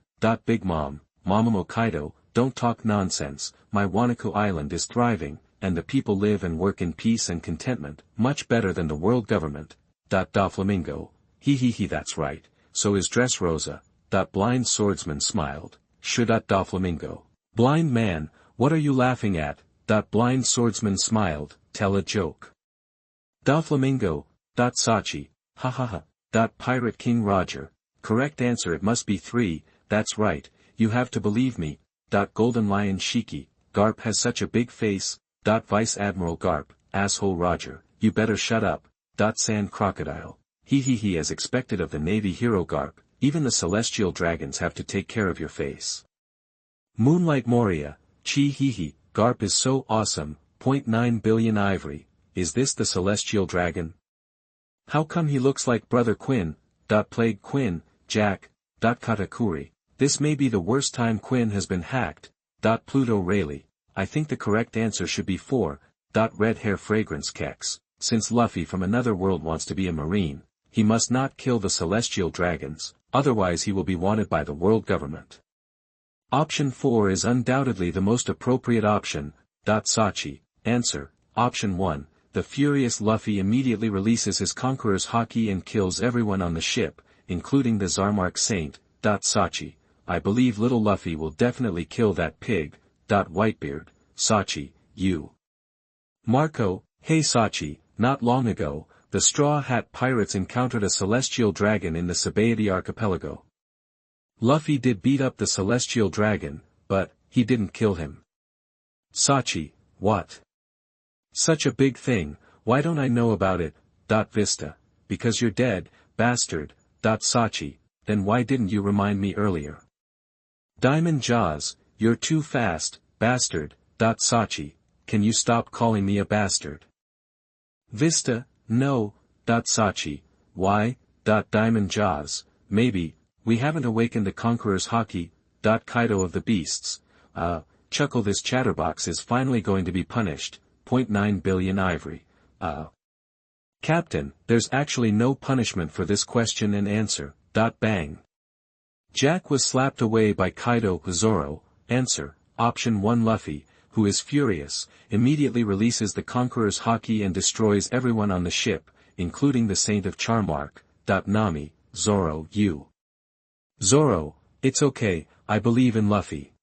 Speaker 1: Big Mom, Mamamo Kaido, don't talk nonsense. My Wanaku Island is thriving, and the people live and work in peace and contentment, much better than the world government. Doflamingo, hee hee hee, that's right, so is Dressrosa. Blind swordsman smiled. Doflamingo. Blind man, what are you laughing at? Blind swordsman smiled. Tell a joke. Doflamingo. Sachi. Ha ha ha. Pirate King Roger. Correct answer, it must be 3, that's right, you have to believe me. Golden Lion Shiki. Garp has such a big face. Vice Admiral Garp. Asshole Roger, you better shut up. Sand Crocodile. Hee hee hee, as expected of the Navy hero Garp, even the celestial dragons have to take care of your face. Moonlight Moria. Chi hee hee, Garp is so awesome. 0.9 billion ivory. Is this the celestial dragon? How come he looks like Brother Quinn? Plague Quinn, Jack. Katakuri. This may be the worst time Quinn has been hacked. Pluto Rayleigh. I think the correct answer should be 4. Red Hair Fragrance Kex. Since Luffy from another world wants to be a marine, he must not kill the celestial dragons, otherwise he will be wanted by the world government. Option 4 is undoubtedly the most appropriate option. Sachi. Answer. Option 1. The furious Luffy immediately releases his Conqueror's Haki and kills everyone on the ship, including the Zarmark Saint. Sachi. I believe little Luffy will definitely kill that pig. Whitebeard. Sachi, you. Marco. Hey Sachi, not long ago, the Straw Hat Pirates encountered a celestial dragon in the Sabaody archipelago. Luffy did beat up the celestial dragon, but he didn't kill him. Sachi, what? Such a big thing, why don't I know about it? Vista. Because you're dead, bastard. Sachi, then why didn't you remind me earlier? Diamond Jaws, you're too fast, bastard. Sachi, can you stop calling me a bastard? Vista, no. Sachi, why? Diamond Jaws, maybe, we haven't awakened the Conqueror's Haki. Kaido of the Beasts. Chuckle, this chatterbox is finally going to be punished. 0.9 billion ivory. Captain, there's actually no punishment for this question and answer. Bang. Jack was slapped away by Kaido. Zoro. Answer. Option 1. Luffy, who is furious, immediately releases the Conqueror's Haki and destroys everyone on the ship, including the Saint of Charmark. Nami. Zoro, you. Zoro, it's okay, I believe in Luffy.